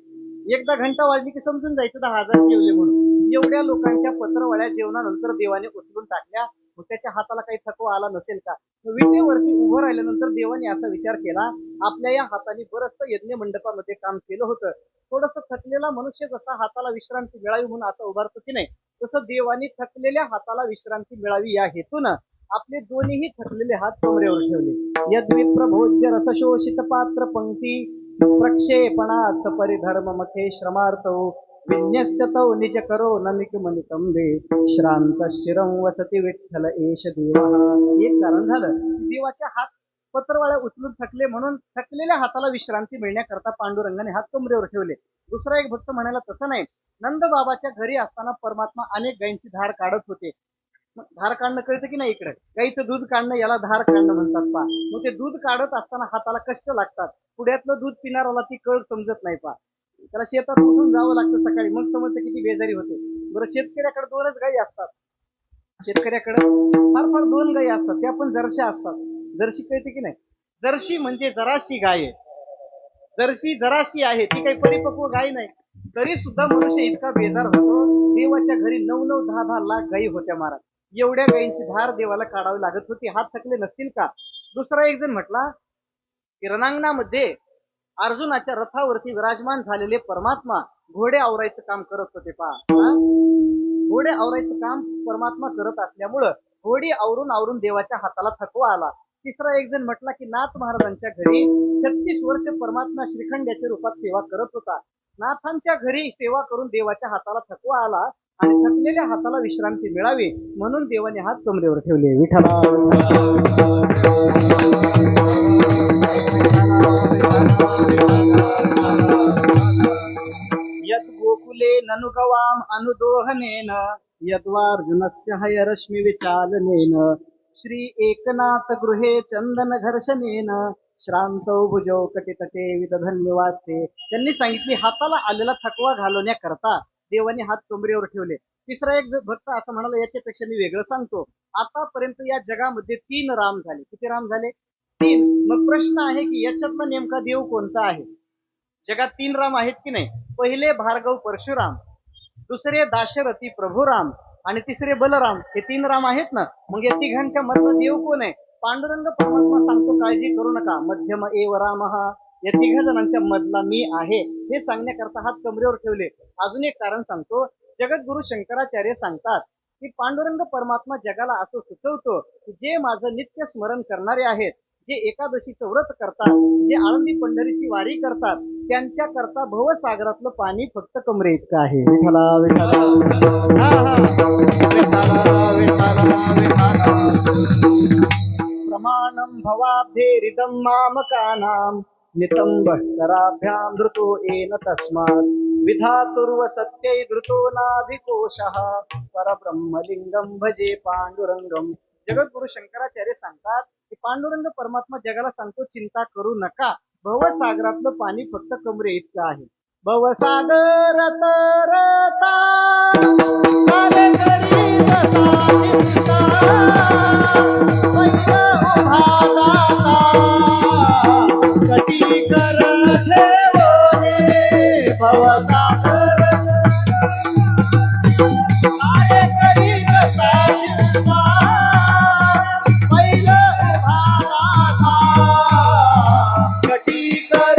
एकदा घंटा वाजली की समजून जायचं 10,000 जेवले म्हणून. एवढ्या लोकांच्या पत्रवळ्या जेवणानंतर देवाने उचलून टाकल्या. मग त्याच्या हाताला काही थकवा आला नसेल का? विटेवरती उभं राहिल्यानंतर देवाने असा विचार केला, आपल्या या हाताने बरंचसं यज्ञ मंडपामध्ये काम केलं होतं, थोडस थकलेला मनुष्य जसा हाताला विश्रांती मिळावी म्हणून असं उभारतो की नाही, तसं देवाने थकलेल्या हाताला विश्रांती मिळावी या हेतून आपले दोन्ही थकलेले हात कमरेवर ठेवले. यद्विप्र भोज्य रसशोषित पात्र पंक्ती प्रक्षेपणाच परिधर्म मखे श्रमार्थो विन्यस्यतौ निज करो नमिकमनितंबे श्रांत शिरं वसति विठ्ठल एष देवा. एक कारण झालं, देवाच्या हात पत्रवाळ्या उचलून थकले म्हणून थकलेल्या हाताला विश्रांती मिळण्याकरता पांडुरंगाने हात कमरेवर ठेवले. दुसरा एक भक्त म्हणाला तसं नाही, नंद बाबाच्या घरी असताना परमात्मा अनेक गायींची धार काढत होते. धार काढणं कळतं की नाही? इकडे गाईचं दूध काढणं याला धार काढणं म्हणतात. पा मग ते दूध काढत असताना हाताला कष्ट लागतात. पुढ्यातलं दूध पिणाराला ती कळ समजत नाही. पा त्याला शेतात उठून जावं लागतं सकाळी, मग समजतं किती बेजारी होते. बरं शेतकऱ्याकडे 2च गायी असतात. शेतकऱ्याकडे फार फार 2 गायी असतात, त्या पण जर्शी असतात. जर्शी कळते की नाही? जर्शी म्हणजे जराशी गाय आहे. जरशी जराशी आहे, ती काही परिपक्व गाय नाही. तरी सुद्धा मनुष्य इतका बेजार होतो. देवाच्या घरी 9-9, 10-10 लाख गायी होत्या महाराज. एवढ्या गायींची धार देवाला काढावी लागत होती. हात थकले नसतील का? दुसरा एक जण म्हटला की रणांगणामध्ये अर्जुनाच्या रथावरती विराजमान झालेले परमात्मा घोडे आवरायचं काम करत होते. पहा, घोडे आवरायचं काम परमात्मा करत असल्यामुळं घोडी आवरून आवरून देवाच्या हाताला थकवा आला. तिसरा एक जण म्हटला की नाथ महाराजांच्या घरी 36 वर्ष परमात्मा श्रीखंड्याच्या रूपात सेवा करत होता. नाथांच्या घरी सेवा करून देवाच्या हाताला थकवा आला आणि थकलेल्या हाताला विश्रांती मिळावी म्हणून देवाने हात कमरेवर ठेवले. विठ्ठला यद गोकुले ननुगवाम अनुदोहनेन यद्वार्जुनस्य हयरश्मि विचालनेन श्री एकनाथ गृहे चंदन घर्षणेन श्रांतौ भुजौ कटितटे विदधन्यवास्ते. त्यांनी सांगितले हाताला आलेला थकवा घालवण्याकरता देवाने हात कमरेवर ठेवले. तिसरा एक भक्त असं म्हणाला, याच्यापेक्षा मी वेगळं सांगतो. आतापर्यंत या जगामध्ये 3 राम झाले. किती राम झाले? 3. मग प्रश्न आहे की याच्यातला नेमका देव कोणता आहे? जगात 3 राम आहेत की नाही? पहिले भार्गव परशुराम, दुसरे दाशरथी प्रभुराम आणि तिसरे बलराम. हे 3 राम आहेत ना. मग या तिघांच्या मधला देव कोण आहे? पांडुरंग परमात्मा सांगतो काळजी करू नका, मध्यम एव रामः, या 3 जणांच्या मधला मी आहे हे सांगण्याकरता हात कमरेवर ठेवले. अजून एक कारण सांगतो. जगद्गुरु शंकराचार्य सांगतात की पांडुरंग परमात्मा जगाला असं सुचवतो की जे माझं नित्य स्मरण करणारे आहेत, जे एकादशीचं व्रत करतात, जे आळंदी पंढरीची वारी करतात, त्यांच्या करता भवसागरातलं पाणी फक्त कमरे इतकं आहे. विठ्ठला विठ्ठला प्रमाणं भवाब्धेरिदं मामकानां नितंबः कराभ्यां धृतो येन तस्मात् विधातुर्व सत्यै धृतो नाभिकोशः परब्रह्मलिंगं भजे पांडुरंगम. जगद्गुरु शंकराचार्य सांगतात की पांडुरंग परमात्मा जगाला सांगतो चिंता करू नका, भवसागरातलं पाणी फक्त कमरे इतकं आहे. भवसागर तरता काले करीत साचिंता, पैसा उभा जाता कटी कर ठेवणे. भवसागर काले करीत साचिंता, पैसा उभा जाता कटी कर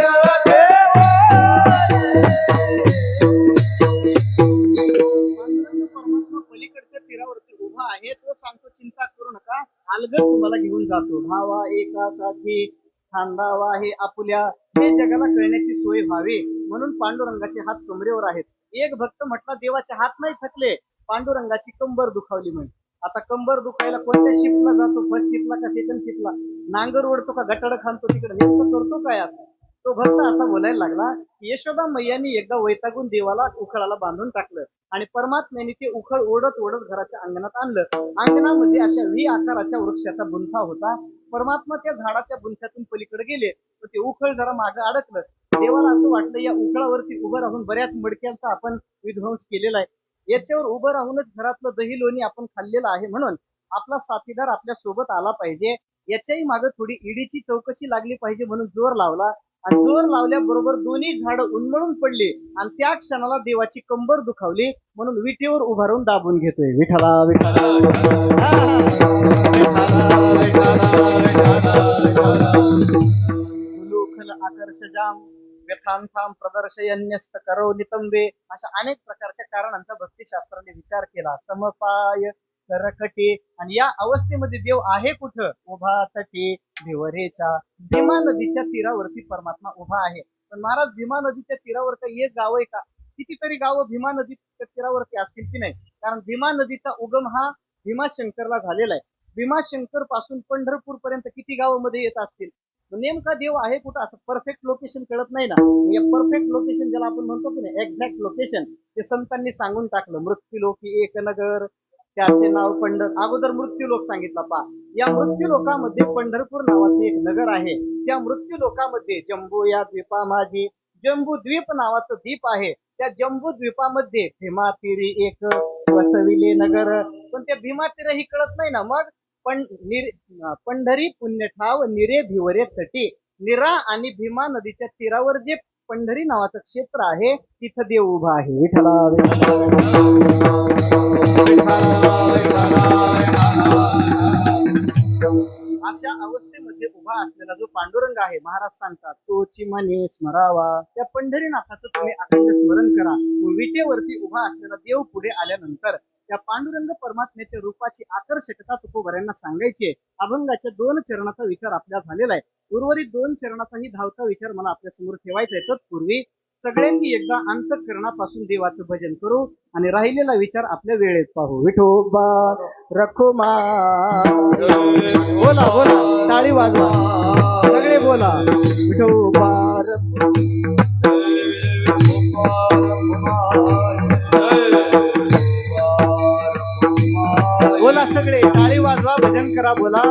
पलीकडच्या तीरावरती उभा आहे. तो सांगतो चिंता करू नका, अलगद तुम्हाला घेऊन जातो. भावा एकासाठी खांदावा हे आपुल्या, हे जगाला कळण्याची सोय व्हावी म्हणून पांडुरंगाचे हात कमरेवर आहेत. एक भक्त म्हटला देवाचे हात नाही थकले, पांडुरंगाची कंबर दुखावली म्हणे. आता कंबर दुखायला कोणत्या शिपला जातो? फर्स्ट शिपला का सेकंड शिपला? नांगर ओढतो का गटाड खांतो तिकडे? नेमकं करतो काय? असं तो भक्त असा बोलायला लागला की यशोदा मैयानी एकदा वैतागून देवाला उखळाला बांधून टाकलं आणि परमात्म्याने ते उखळ ओढत ओढत घराच्या अंगणात आणलं. अंगणामध्ये अशा व्ही आकाराच्या वृक्षाचा बुंथा होता. परमात्मा त्या झाडाच्या बुंथ्यातून पलीकडे गेले तर ते उखळ जरा मागं अडकलं. देवाला असं वाटलं या उखळावरती उभं राहून बऱ्याच मडक्यांचा आपण विध्वंस केलेला आहे, याच्यावर उभं राहूनच घरातलं दही लोणी आपण खाल्लेलं आहे, म्हणून आपला साथीदार आपल्या सोबत आला पाहिजे. याच्याही मागे थोडी ईडीची चौकशी लागली पाहिजे म्हणून जोर लावला आणि जोर लावल्याबरोबर दोन्ही झाडं उन्मळून पडली आणि त्या क्षणाला देवाची कंबर दुखावली म्हणून विटेवर उभा राहून दाबून घेतोय. विठ्ठला विठ्ठला आकर्षजाम व्यथांथाम प्रदर्शयन्यस्त करो नितंबे. अशा अनेक प्रकारच्या कारणांचा भक्तिशास्त्राने विचार केला. समपाय करकटे, आणि या अवस्थेमध्ये देव आहे कुठं? उभा तटे भिवरेच्या, भीमा नदीच्या तीरावरती परमात्मा उभा आहे. पण महाराज भीमा नदीच्या तीरावर काही एक गाव आहे का? कितीतरी गावं भीमा नदीच्या तीरावरती असतील की नाही? कारण भीमा नदीचा उगम हा भीमाशंकरला झालेला आहे. भीमाशंकर पासून पंढरपूर पर्यंत किती गावामध्ये येत असतील? नेमका देव आहे कुठं? असं परफेक्ट लोकेशन कळत नाही ना. या परफेक्ट लोकेशन ज्याला आपण म्हणतो की नाही, एक्झॅक्ट लोकेशन, ते संतांनी सांगून टाकलं. मृत्यूलोकी एक नगर, त्याचे नाव अगोदर मृत्यू लोक सांगितला. पा या मृत्यू लोकामध्ये पंढरपूर नावाचे एक नगर आहे. त्या मृत्यू लोकामध्ये जम्बू या द्वीपा माझी, जम्बू द्वीप नावाचं द्वीप आहे. त्या जम्बू द्वीपामध्ये भीमा तीरी एक वसविले नगर. पण त्या भीमा तीर ही कळत नाही ना. मग पंढरी पुण्यठाव निरे भिवरे तटी, नीरा आणि भीमा नदीच्या तीरावर जे पंढरी नावाचं क्षेत्र आहे तिथं देव उभा आहे. विठ्ठला अशा अवस्थेमध्ये उभा असलेला जो पांडुरंग आहे महाराज सांगतात तोची म्हणे स्मरावा. त्या पंढरीनाथाचं तुम्ही अखंड स्मरण करा. विटेवरती उभा असलेला देव पुढे आल्यानंतर त्या पांडुरंग परमात्म्याच्या रूपाची आकर्षकता तुकोबऱ्यांना सांगायची. अभंगाच्या 2 चरणाचा विचार आपल्या झालेला आहे. उर्वरित 2 चरणाचाही धावता विचार मला आपल्या समोर ठेवायचा आहे. तत्पूर्वी सगळ्यांनी एकदा अंतःकरणापासून देवाचं भजन करू आणि राहिलेला विचार आपल्या वेळेत पाहू. विठोबा रखुमा बोला बोला, टाळी वाजवा, सगळे बोला. विठोबा बोला, सगळे टाळी वाजवा, भजन करा, बोला.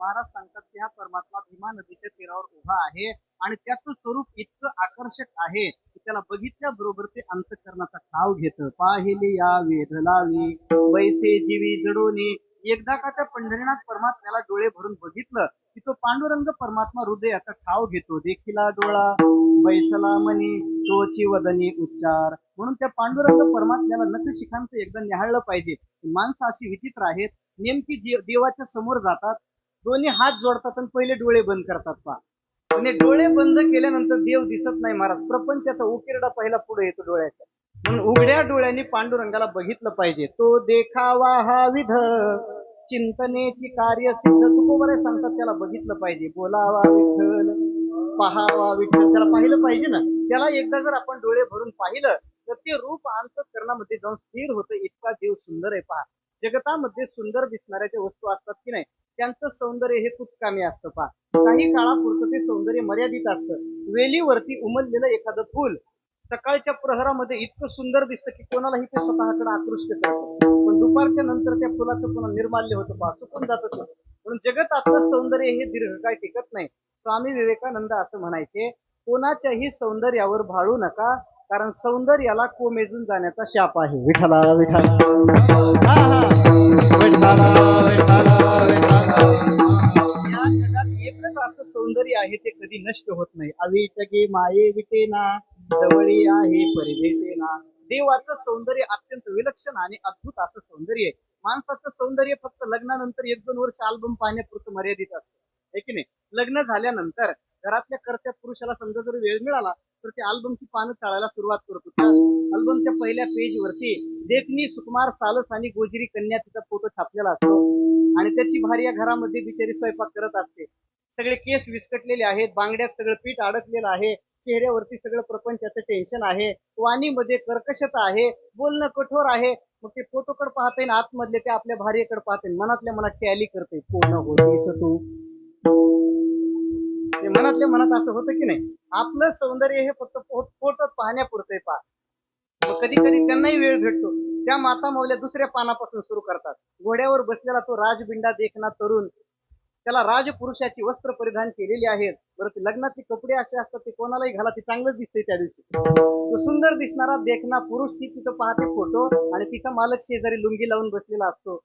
महाराज सांगतात की हा परमात्मा भीमा नदीच्या तीरावर उभा आहे आणि त्याचं स्वरूप इतकं आकर्षक आहे की त्याला बघितल्या बरोबर ते अंतःकरणाचा ठाव घेतं. पाहिली या वेध लावी वैसे जीवी जडोनी. एकदा का त्या पंढरीनाथ परमात्म्याला डोळे भरून बघितलं की तो पांडुरंग परमात्मा हृदयाचा ठाव घेतो. देखिला डोळा बैसला मनी तोची वदनी उच्चार. म्हणून त्या पांडुरंग परमात्म्याला नखशिखांचं एकदा निहाळलं पाहिजे. माणसं अशी विचित्र आहेत, नेमकी देवाच्या समोर जातात, दोन्ही हात जोडतात आणि पहिले डोळे बंद करतात. पा आणि डोळे बंद केल्यानंतर देव दिसत नाही महाराज. प्रपंचाचा उकिरडा पहिला पुढे येतो डोळ्याच्या. म्हणून उघड्या डोळ्यांनी पांडुरंगाला बघितलं पाहिजे. तो देखावा हा विध चिंतनेची कार्य सिद्ध. तुकोबरे सांगतात त्याला बघितलं पाहिजे. बोलावा विठ्ठल, पहावा विठ्ठल, त्याला पाहिलं पाहिजे ना. त्याला एकदा जर आपण डोळे भरून पाहिलं तर ते रूप अंतःकरणामध्ये जाऊन स्थिर होतं. इतका देव सुंदर आहे. पहा, जगतामध्ये सुंदर दिसणाऱ्या ज्या वस्तू असतात की नाही त्यांचं सौंदर्य हे कुचकामी असतं. पहा, काही काळापुरतं ते सौंदर्य मर्यादित असतं. वेलीवरती उमललेलं एखादं फुल सकाळच्या प्रहरामध्ये इतकं सुंदर दिसतं की कोणालाही ते स्वतःकडे आकृष्ट करतं, पण दुपारच्या नंतर त्या फुलाचं पुन्हा निर्माल्य होतं. पहा, सुकून जातं ते. म्हणून जगतातलं सौंदर्य हे दीर्घकाळ टिकत नाही. स्वामी विवेकानंद असं म्हणायचे, कोणाच्याही सौंदर्यावर भाळू नका, कारण सौंदर्याला कोमेजून जाण्याचा शाप आहे. विठ्ठला विठ्ठला, हा हा, विठ्ठला विठ्ठला विठ्ठला. या जगात एकच असं सौंदर्य आहे ते कधी नष्ट होत नाही. अविटगे माये विटेना जवळी आहे परिभेटेना. देवाचं सौंदर्य अत्यंत विलक्षण आणि अद्भुत असं सौंदर्य आहे. माणसाचं सौंदर्य फक्त लग्नानंतर 1-2 वर्ष अल्बम पाहण्यापुरतं मर्यादित असतं, आहे की नाही. लग्न झाल्यानंतर घरातल्या कर्त्या पुरुषाला समजा जर वेळ मिळाला तर ते अल्बमची पानं चाळायला सुरुवात करतो. त्या अल्बमच्या पहिल्या पेजवरती देखणी सुकुमार सालस आणि गोजिरी कन्या तिचा फोटो छापलेला असतो आणि त्याची भार्या घरामध्ये बिचारी स्वयंपाक करत असते. सगळे केस विस्कटलेले आहेत, बांगड्यात सगळं पीठ अडकलेलं आहे, चेहऱ्यावरती सगळं प्रपंचाचं टेन्शन आहे, वाणीमध्ये कर्कशता आहे, बोलणं कठोर आहे. मग ते फोटोकडे पाहते ना आतमधले ते आपल्या भार्येकडे पाहते, मनातल्या मनात टॅली करते, कोण होतीस तू. ते मनातल्या मनात असं होतं की नाही. आपलं सौंदर्य हे फक्त फोटो पाहण्यापुरते. पहा, मग कधी कधी त्यांनाही वेळ भेटतो. त्या माता मावल्या दुसऱ्या पानापासून सुरू करतात. घोड्यावर बसलेला तो राजबिंडा देखना तरुण, त्याला राजपुरुषाची वस्त्र परिधान केलेली आहेत. बरं, ते लग्नाचे कपडे असे असतात ते कोणालाही घाला, ते चांगलंच दिसतंय त्या दिवशी. तो सुंदर दिसणारा देखना पुरुष ती तिथं पाहते फोटो आणि तिचा मालक शेजारी लुंगी लावून बसलेला असतो.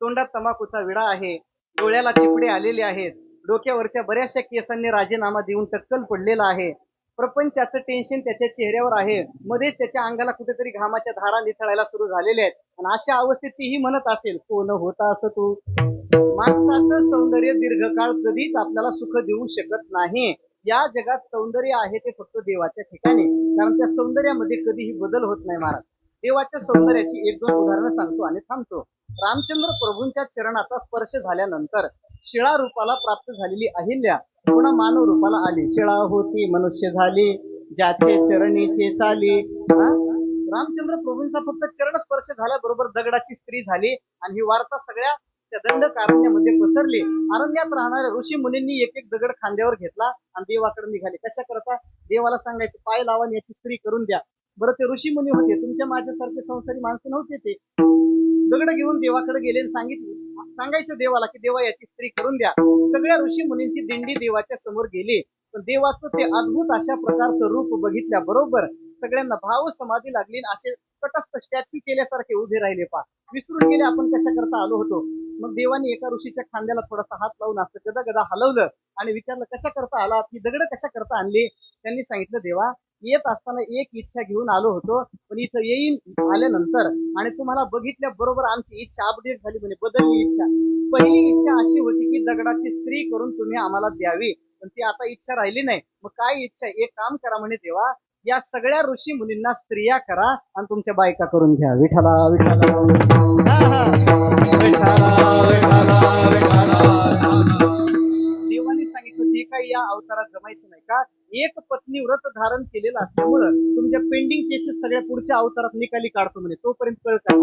तोंडात तंबाखूचा विडा आहे, डोळ्याला चिपडे आलेले आहेत, डोक्यावरच्या बऱ्याचशा केसांनी राजीनामा देऊन टक्कल पडलेला आहे. प्रपंचाचं टेन्शन त्याच्या चेहऱ्यावर आहे, मध्येच त्याच्या अंगाला कुठेतरी घामाच्या धारा निथळायला सुरू झालेल्या आहेत. आणि अशा अवस्थेत तीही म्हणत असेल, कोण होता असं तू. माणसाचं सौंदर्य दीर्घकाळ कधीच आपल्याला सुख देऊ शकत नाही. या जगात सौंदर्य आहे ते फक्त देवाच्या ठिकाणी, कारण त्या सौंदर्यामध्ये कधीही बदल होत नाही महाराज. देवाच्या सौंदर्याची एक दोन उदाहरणं सांगतो आणि थांबतो. रामचंद्र प्रभूंच्या चरणाचा स्पर्श झाल्यानंतर शिळा रूपाला प्राप्त झालेली अहिल्या पुन्हा मानव रूपाला आली. शिळा होती मनुष्य झाली, ज्याचे चरणीचे चाली. रामचंद्र प्रभूंचा फक्त चरण स्पर्श झाल्याबरोबर दगडाची स्त्री झाली आणि ही वार्ता सगळ्या त्या दंडकारण्यामध्ये पसरली. अरण्यात राहणाऱ्या ऋषी मुनींनी एक एक दगड खांद्यावर घेतला आणि देवाकडे निघाले. कशा करता? देवाला सांगायचे, पाय लावा आणि याची स्त्री करून द्या. बरं, ते ऋषी मुनी होते, तुमच्या माझ्यासारखे संसारी माणसं नव्हते. ते दगड घेऊन देवाकडे गेले आणि सांगायचं देवाला की देवा याची स्त्री करून द्या. सगळ्या ऋषी मुनींची दिंडी देवाच्या समोर गेली, पण देवाचं ते अद्भुत अशा प्रकारचं रूप बघितल्या बरोबर सगळ्यांना भाव समाधी लागली. असे तटस्थ स्टॅच्यू केल्यासारखे उभे राहिले. विसरून गेले आपण कशा करता आलो होतो. मग देवाने एका ऋषीच्या खांद्याला थोडासा हात लावून असं गदा गदा हलवलं आणि विचारलं, कशा करता आला, ती दगड कशा करता आणली. त्यांनी सांगितलं, देवा येत असताना एक इच्छा घेऊन आलो होतो, पण इथं येईन आल्यानंतर आणि तुम्हाला बघितल्या बरोबर आमची इच्छा अपडेट झाली, म्हणजे बदलली इच्छा. पहिली इच्छा अशी होती की दगडाची स्त्री करून तुम्ही आम्हाला द्यावी, पण ती आता इच्छा राहिली नाही. मग काय इच्छा? एक काम करा म्हणे देवा, या सगळ्या ऋषी मुनींना स्त्रिया करा आणि तुमच्या बायका करून घ्या. विठाला विठाला देवाने सांगितलं, ते काही या अवतारात जमायचं नाही का? एक पत्नी व्रत धारण केलेलं असल्यामुळं तुमच्या पेंडिंग केसेस सगळ्या पुढच्या अवतारात निकाली काढतो म्हणे. तोपर्यंत कळ करा,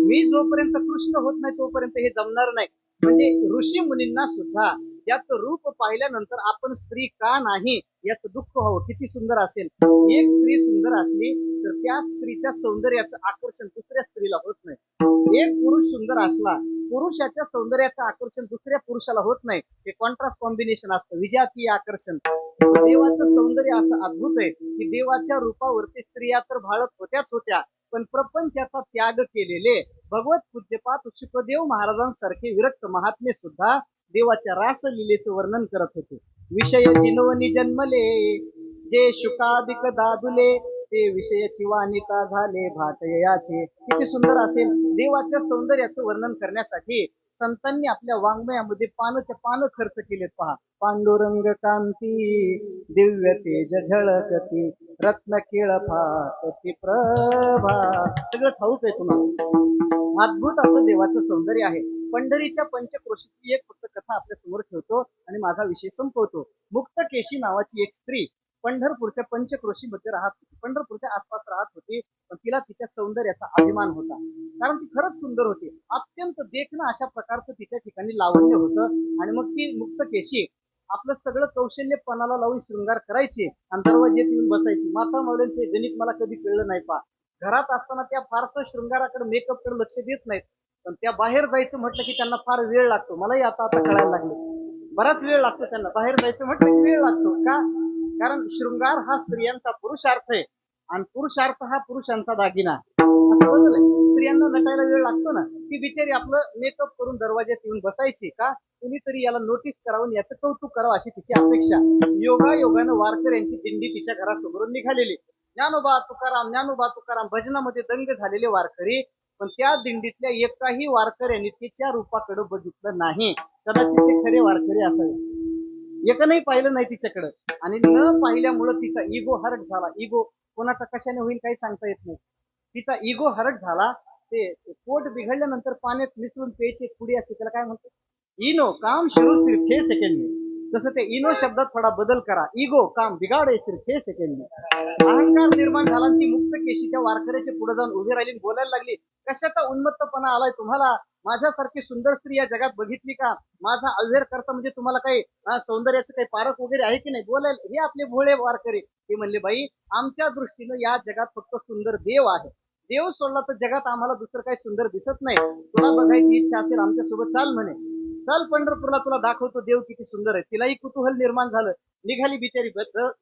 मी जोपर्यंत कृष्ण होत नाही तोपर्यंत हे जमणार नाही. म्हणजे ऋषी मुनींना सुद्धा याचं रूप पाहिल्यानंतर आपण स्त्री का नाही याचं दुःख व्हावं. किती सुंदर असेल, एक स्त्री सुंदर असली तर त्या स्त्रीच्या सौंदर्याचं आकर्षण दुसऱ्या स्त्रीला होत नाही. एक पुरुष सुंदर असला, पुरुषाच्या सौंदर्याचं आकर्षण दुसऱ्या पुरुषाला होत नाही. हे कॉन्ट्रास्ट कॉम्बिनेशन असतं, विजातीय आकर्षण. देवाचं सौंदर्य असं अद्भुत आहे की देवाच्या रूपावरती स्त्रिया तर भाळत होत्याच होत्या, पण प्रपंचाचा त्याग केलेले भगवत पूज्यपाद शुकदेव महाराजांसारखे विरक्त महात्मे सुद्धा देवाच्या रासलीलेचं वर्णन करत होते. विषय जिनवनी जन्मले जे शुकादिक दादुले, ते विषयाची वानिता झाले भाटयाचे. किती सुंदर असेल. देवाच्या सौंदर्याचं वर्णन करण्यासाठी संतांनी आपल्या वाङ्मयामध्ये पानच्या पानं खर्च केलेत. पहा, पांडुरंग कांती दिव्य तेज झळकती रत्न केळ फाती प्रभा. सगळं ठाऊक आहे तुम्हाला. अद्भुत असं देवाचं सौंदर्य आहे. पंढरीच्या पंचक्रोशीची एक फक्त कथा आपल्या समोर ठेवतो आणि माझा विषय संपवतो. मुक्तकेशी नावाची एक स्त्री पंढरपूरच्या पंचक्रोशीमध्ये राहत होती. पंढरपूरच्या आसपास राहत होती, पण तिला तिच्या सौंदर्याचा अभिमान होता, कारण ती खरंच सुंदर होती. अत्यंत देखणं अशा प्रकारचं तिच्या ठिकाणी लावण्य होतं. आणि मग ती मुक्तकेशी आपलं सगळं कौशल्य पणाला लावून शृंगार करायची आणि दरवाजेत येऊन बसायची. माता मौल्यांचे गणित मला कधी कळलं नाही. घरात असताना त्या फारसं शृंगाराकडे मेकअपकडे लक्ष देत नाहीत, पण त्या बाहेर जायचं म्हटलं की त्यांना फार वेळ लागतो. मलाही आता कळायला लागले, बराच वेळ लागतो त्यांना. बाहेर जायचं म्हटलं की वेळ लागतो का? कारण शृंगार हा स्त्रियांचा पुरुषार्थ आहे आणि पुरुषार्थ हा पुरुषांचा दागिना. असं बदलय, स्त्रियांना नटायला वेळ लागतो ना. ती बिचारी आपलं मेकअप करून दरवाज्यात येऊन बसायची. का? कुणीतरी याला नोटीस करावं, याचं कौतुक करावं अशी तिची अपेक्षा. योगायोगानं वारकऱ्यांची दिंडी तिच्या घरासमोरून निघालेली. ज्ञानोबा तुकाराम भजनामध्ये दंग झालेले वारकरी, पण त्या दिंडीतल्या एकाही वारकऱ्यांनी तिच्या रूपाकडे बघितलं नाही. कदाचित ते खरे वारकरी असावे. एकही पाहिलं नाही तिच्याकडे. आणि न पाहिल्यामुळं तिचा इगो हर्ट झाला. इगो कोणाचा कशाने होईल काही सांगता येत नाही. तिचा इगो हर्ट झाला. ते पोट बिघडल्यानंतर पाण्यात मिसळून प्यायची एक पुडी असते, त्याला काय म्हणतो? इनो काम शुरू सिर्फ 6 सेकंड में. तसं ते इनो शब्दात थोडा बदल करा. इगो काम बिघाडे सिर्फ 6 सेकंड में. अहंकार निर्माण झाला. ती मुक्तकेशी त्या वारकऱ्याच्या पुढे जाऊन उभी राहिली, बोलायला लागली, कशाचा उन्मत्तपणा आलाय तुम्हाला? माझ्यासारखी सुंदर स्त्री या जगात बघितली का? माझा अव्हेर करता म्हणजे तुम्हाला काही सौंदर्याचं काही पारख वगैरे आहे की नाही? बोलायला हे आपले भोळे वारकरी. ते म्हणले, बाई आमच्या दृष्टीनं या जगात फक्त सुंदर देव आहे. देव सोडला तर जगात आम्हाला दुसरं काही सुंदर दिसत नाही. तुला बघायची इच्छा असेल आमच्यासोबत चाल म्हणे. चल पंढरपूरला, तुला दाखवतो देव किती सुंदर आहे. तिलाही कुतूहल निर्माण झालं. निघाली बिचारी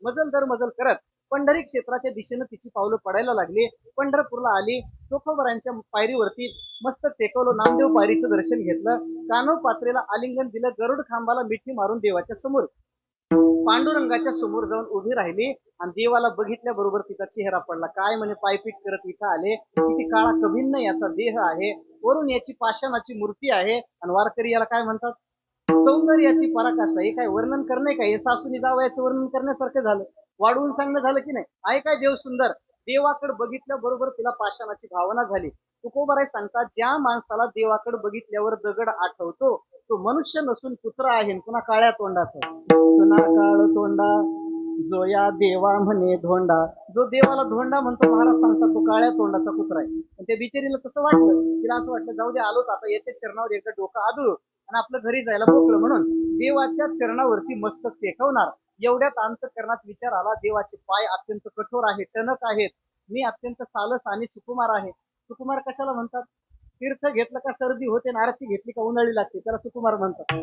मजल दर मजल करत. पंढरी क्षेत्राच्या दिशेनं तिची पावलं पडायला लागली. पंढरपूरला आली. चोखोबरांच्या पायरीवरती मस्त टेकवलं. नामदेव पायरीचं दर्शन घेतलं. कानव पात्रेला आलिंगन दिलं. गरुड खांबाला मिठी मारून देवाच्या समोर पांडुरंगाच्या समोर जाऊन उभी राहिली आणि देवाला बघितल्याबरोबर तिचा चेहरा पडला. काय म्हणे, पायपीट करत इथं आले, किती काळा कभिन्न याचा देह आहे, वरून याची पाषाणाची मूर्ती आहे, आणि वारकरी याला काय म्हणतात, सौंदर्याची पराकाष्ठा. हे काय वर्णन करणे काय, हे सासूनी जावयाचं वर्णन करण्यासारखं झालं, वाढवून सांगणं झालं की नाही. आहे काय देव सुंदर. देवाकडे बघितल्याबरोबर तिला पाषाणाची भावना झाली. तुकोबाराय सांगतात, ज्या माणसाला देवाकडे बघितल्यावर दगड आठवतो तो मनुष्य नसून कुत्रा आहे, पुन्हा काळ्या तोंडाचा. सुना काळ तोंडा जो या देवा म्हणे धोंडा. जो देवाला धोंडा म्हणतो महाराज सांगतात तो काळ्या तोंडाचा कुत्रा आहे. पण त्या बिचारीला तसं वाटलं, तिला असं वाटलं जाऊ दे, आलोच आता याच्या चरणावर एकदा डोकं आदळू आणि आपलं घरी जायला मोकळं, म्हणून देवाच्या चरणावरती मस्तक टेकवणार एवढ्यात अंतःकरणात विचार आला, देवाचे पाय अत्यंत कठोर आहेत, टणक आहेत, मी अत्यंत सालस आणि सुकुमार आहे. सुकुमार कशाला म्हणतात, तीर्थ घेतलं का सर्दी होते, आरती घेतली का उन्हाळी लागते, त्याला सुकुमार म्हणतात.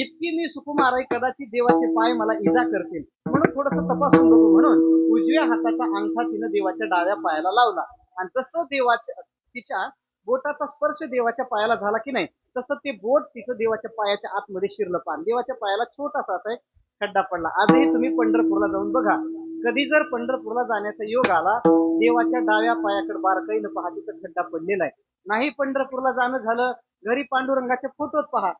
इतकी मी सुकुमार आहे, कदाचित देवाचे पाय मला इजा करतील, म्हणून थोडस तपासून बघू म्हणून उजव्या हाताचा अंगठा तिनं देवाच्या डाव्या पायाला लावला. आणि जसं देवाच्या तिच्या बोटाचा स्पर्श देवाच्या पायाला झाला की नाही, तसं ते बोट तिथं देवाच्या पायाच्या आतमध्ये शिरलं. पान देवाच्या पायाला छोटासा असा एक खड्डा पडला. आजही तुम्ही पंढरपूरला जाऊन बघा, कधी जर पंढरपूरला जाण्याचा योग आला, देवाच्या डाव्या पायाकडे बारकाईनं पहा, तिथं खड्डा पडलेला आहे. नाही पंढरपूरला जाणं झालं, घरी पांडुरंगाच्या फोटोत पहा,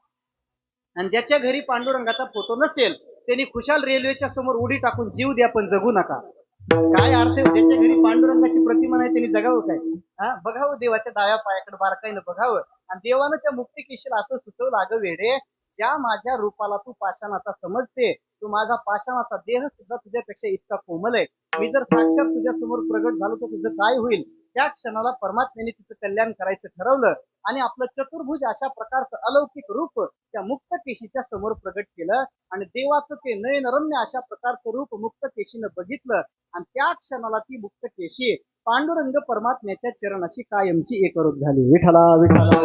आणि ज्याच्या घरी पांडुरंगाचा फोटो नसेल त्यांनी खुशाल रेल्वेच्या समोर उडी टाकून जीव द्या पण जगू नका. काय अर्थ आहे, ज्याच्या घरी पांडुरंगाची प्रतिमा नाही त्यांनी जगावं काय. बघावं देवाच्या डाव्या पायाकडे बारकाईनं बघावं. आणि देवानं त्या मुक्ती केशीला असं सुचवलं, अगं वेडे, ज्या माझ्या रूपाला तू पाषाणाचा समजते, तो माझा पाषाणाचा देह सुद्धा तुझ्यापेक्षा इतका कोमल आहे. मी जर साक्षात तुझ्या समोर प्रगट झालो तर तुझं काय होईल. त्या क्षणाला परमात्म्याने तिचं कल्याण करायचं ठरवलं आणि आपलं चतुर्भुज अशा प्रकारचं अलौकिक रूप त्या मुक्त केशीच्या समोर प्रगट केलं. आणि देवाचं ते नयनरम्य अशा प्रकारचं रूप मुक्त केशीनं बघितलं, आणि त्या क्षणाला ती मुक्त केशी पांडुरंग परमात्म्याच्या चरणाशी कायमची एकरूप झाली. विठ्ठला विठ्ठला.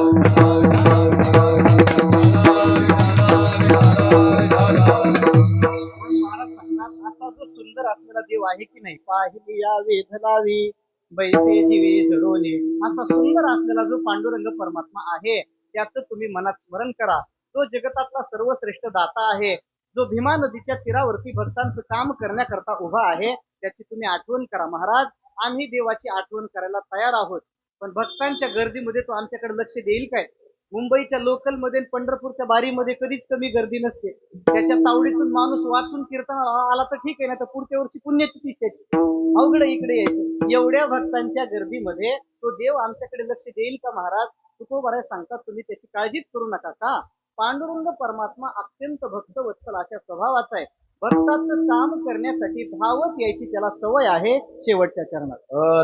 असा जो सुंदर असलेला देव आहे की नाही, पाहिली या वेधलावी बैसे जीवे जडोने, असा सुंदर असलेला जो पांडुरंग परमात्मा आहे त्याचं तुम्ही मनात स्मरण करा. तो जगतातला सर्वश्रेष्ठ दाता आहे, जो भीमा नदीच्या तीरावरती भक्तांचं काम करण्याकरता उभा आहे, त्याची तुम्ही आठवण करा. महाराज, आम्ही देवाची आठवण करायला तयार आहोत, पण भक्तांच्या गर्दीमध्ये तो आमच्याकडे लक्ष देईल काय. मुंबईच्या लोकल मध्ये पंढरपूरच्या बारीमध्ये कधीच कमी गर्दी नसते. त्याच्या तावडीतून माणूस वाचून कीर्तन आला तर ठीक आहे, ना तर पुढच्या वर्षी पुण्यतिथीच त्याची, अवघड इकडे यायचं. एवढ्या भक्तांच्या गर्दीमध्ये तो देव आमच्याकडे लक्ष देईल का महाराज. तुकोबाराय सांगतात, तुम्ही त्याची काळजीच करू नका. का, पांडुरंग परमात्मा अत्यंत भक्त वत्सल अशा स्वभावाचा आहे. भक्ताचं काम करण्यासाठी धावत यायची त्याला सवय आहे. शेवटच्या चरणात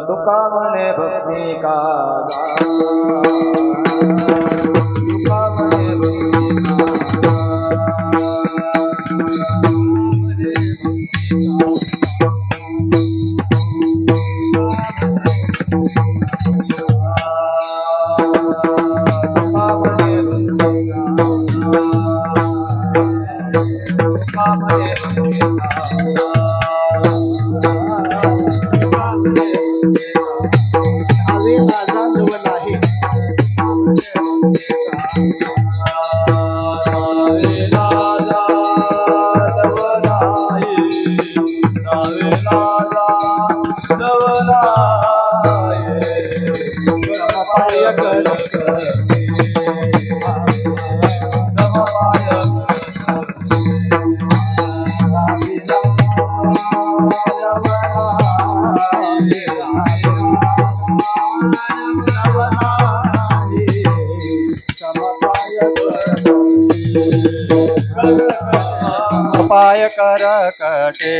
तुका म्हणे भक्ती का, तुका म्हणे भक्ती पाय कर कटे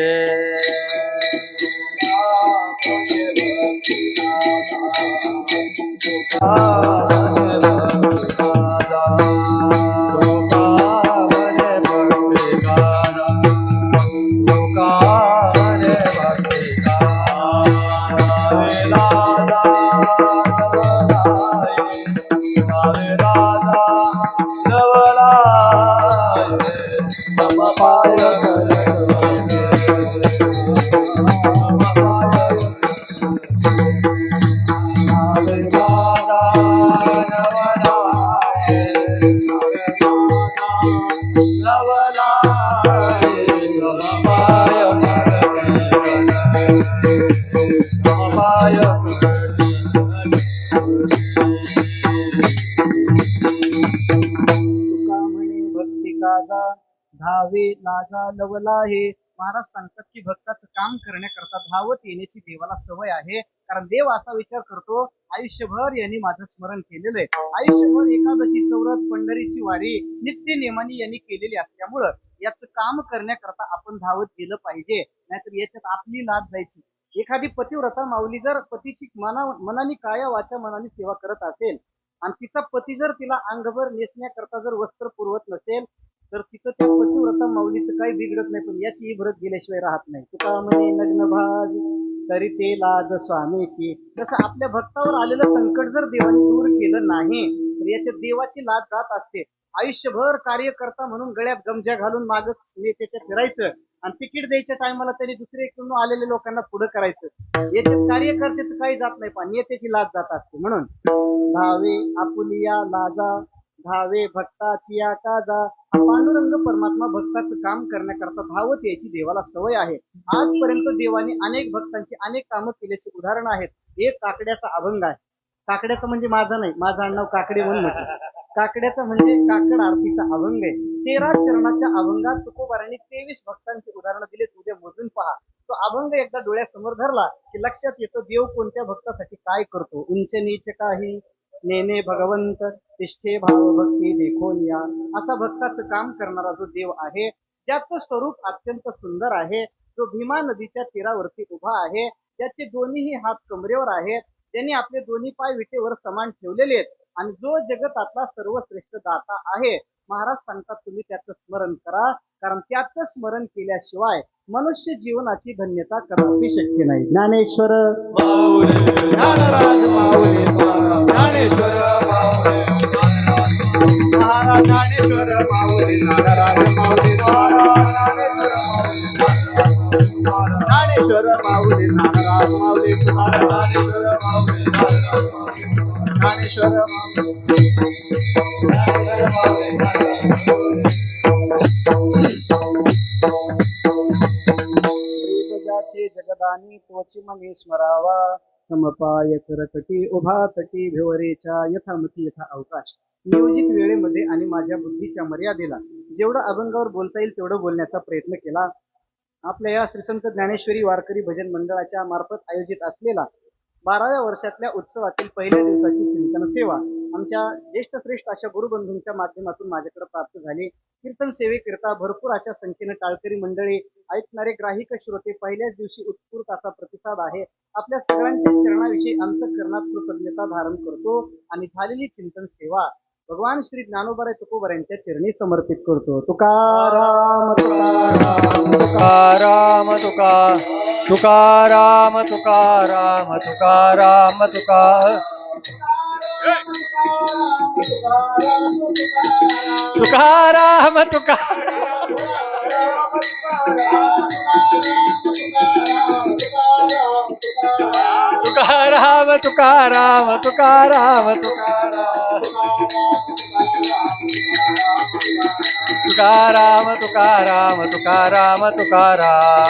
लाजा लवला हे. महाराज सांगतात की भक्ताचं काम करण्याकरता धावत येण्याची देवाला सवय आहे. कारण देव असा विचार करतो, आयुष्यभर यांनी माझं स्मरण केलेलं आहे. आयुष्यभर एकादशी चौरस पंढरीची वारी नित्य नेमाने यांनी केलेली असल्यामुळं याचं काम करण्याकरता आपण धावत गेलं पाहिजे. नाहीतर याच्यात आपली लाज जायची. एखादी पतिव्रता माऊली जर पतीची मनाने काया वाचा मनाने सेवा करत असेल आणि तिचा पती जर तिला अंगभर नेसण्याकरता जर वस्त्र पुरवत नसेल तर तिथं त्या पतिव्रता माऊलीचं काही बिघडत नाही. पण याची इबरत गेल्याशिवाय राहत नाही. तुका म्हणे नग्न भाज तरी ते लाज स्वामीशी. जसं आपल्या भक्तावर आलेलं संकट जर देवाने दूर केलं नाही तर याच्या देवाची लाज जात असते. आयुष्यभर कार्यकर्ता म्हणून गळ्यात गमजा घालून माग नेत्याच्या फिरायचं आणि तिकीट द्यायच्या टायमाला त्यांनी दुसरीकडून आलेल्या लोकांना पुढे करायचं. याच्यात कार्यकर्त्याचं काही जात नाही पण नेत्याची लाज जात असते. म्हणून धावे आपुलिया लाजा धावे भक्ताची या काजा. हा पांडुरंग परमात्मा भक्ताचं काम करण्याकरता धावत यायची देवाला सवय आहे. आजपर्यंत देवाने अनेक भक्तांची अनेक कामं केल्याचे उदाहरण आहेत. एक काकड्याचा अभंग आहे. काकड्याचं म्हणजे माझा नाही, माझं आडनाव काकडे म्हणून म्हटलं. काकड्याचा म्हणजे काकड आरतीचा अभंग आहे. 13 चरणाच्या अभंगात तुकोबारांनी 23 भक्तांची उदाहरणं दिलीत. उद्या मोजून पहा. तो अभंग एकदा डोळ्यासमोर धरला की लक्षात येतो देव कोणत्या भक्तासाठी काय करतो. उंच नीच काही नेने भगवंत तिष्ठे भाव भक्ती देखोनिया. असा भक्ताचं काम करणारा जो देव आहे ज्याचं स्वरूप अत्यंत सुंदर आहे, जो भीमा नदीच्या तीरावरती उभा आहे, ज्याचे दोन्हीही हात कमरेवर आहेत, त्यांनी आपले दोन्ही पाय विटेवर समान ठेवलेले आहेत आणि जो जगतातला सर्वश्रेष्ठ दाता आहे. महाराज सांगतात तुम्ही त्याचं स्मरण करा. कारण त्याचं स्मरण केल्याशिवाय मनुष्य जीवनाची धन्यता कदापि शक्य नाही. ज्ञानेश्वर ज्ञानराज माऊली ज्ञानेश्वर माऊली महाराज ज्ञानेश्वर माऊली ज्ञानराज माऊली ज्ञानेश्वर माऊली ज्ञानराज माऊली ज्ञानेश्वर माऊली ज्ञानेश्वर जगाचे जगदानी तोची मने स्मरावा. समपाय करकटी उभा तटी भिवरेच्या यथामती यथा अवकाश. नियोजित वेळेमध्ये आणि माझ्या बुद्धीच्या मर्यादेला जेवढं अभंगावर बोलता येईल तेवढं बोलण्याचा प्रयत्न केला. आपल्या या श्रीसंत ज्ञानेश्वरी वारकरी भजन मंडळाच्या मार्फत आयोजित असलेला 12व्या वर्षातल्या उत्सवातील पहिल्या दिवसाची चिंतन सेवा आमच्या ज्येष्ठ श्रेष्ठ अशा गुरुबंधूंच्या माध्यमातून माझ्याकडे प्राप्त झाली. कीर्तन सेवेकरिता भरपूर अशा संख्येने टाळकरी मंडळी, ऐकणारे ग्राहिक श्रोते पहिल्याच दिवशी उत्स्फूर्त असा प्रतिसाद आहे. आपल्या सगळ्यांच्या चरणाविषयी अंतःकरणात कृतज्ञता धारण करतो आणि झालेली चिंतन सेवा भगवान श्री ज्ञानोबा तुकोबार यांच्या चरणी समर्पित करतो. तुकाराम तुकाराम तुकाराम तुकाराम तुकाराम तुकाराम तुकाराम तुकाराम तुकाराम तुकाराम तुकाराम तुकाराम तुकाराम तुकाराम तुकाराम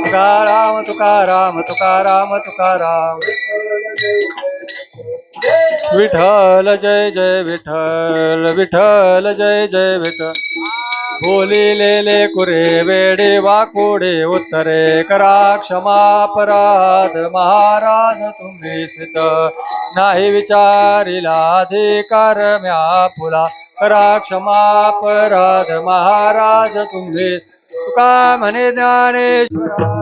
तुकाराम तुकाराम तुकाराम तुकाराम विठ्ठल जय जय विठ्ठल विठ्ठल जय जय विठ्ठल. बोलिलेले कुरे वेडे वाकोडे उत्तरे करा क्षमापराध. महाराज तुम्ही सित नाही विचारिला अधिकार म्या फुला. करा क्षमापराध महाराज तुम्ही. तुका म्हणे ज्ञानेश्वरा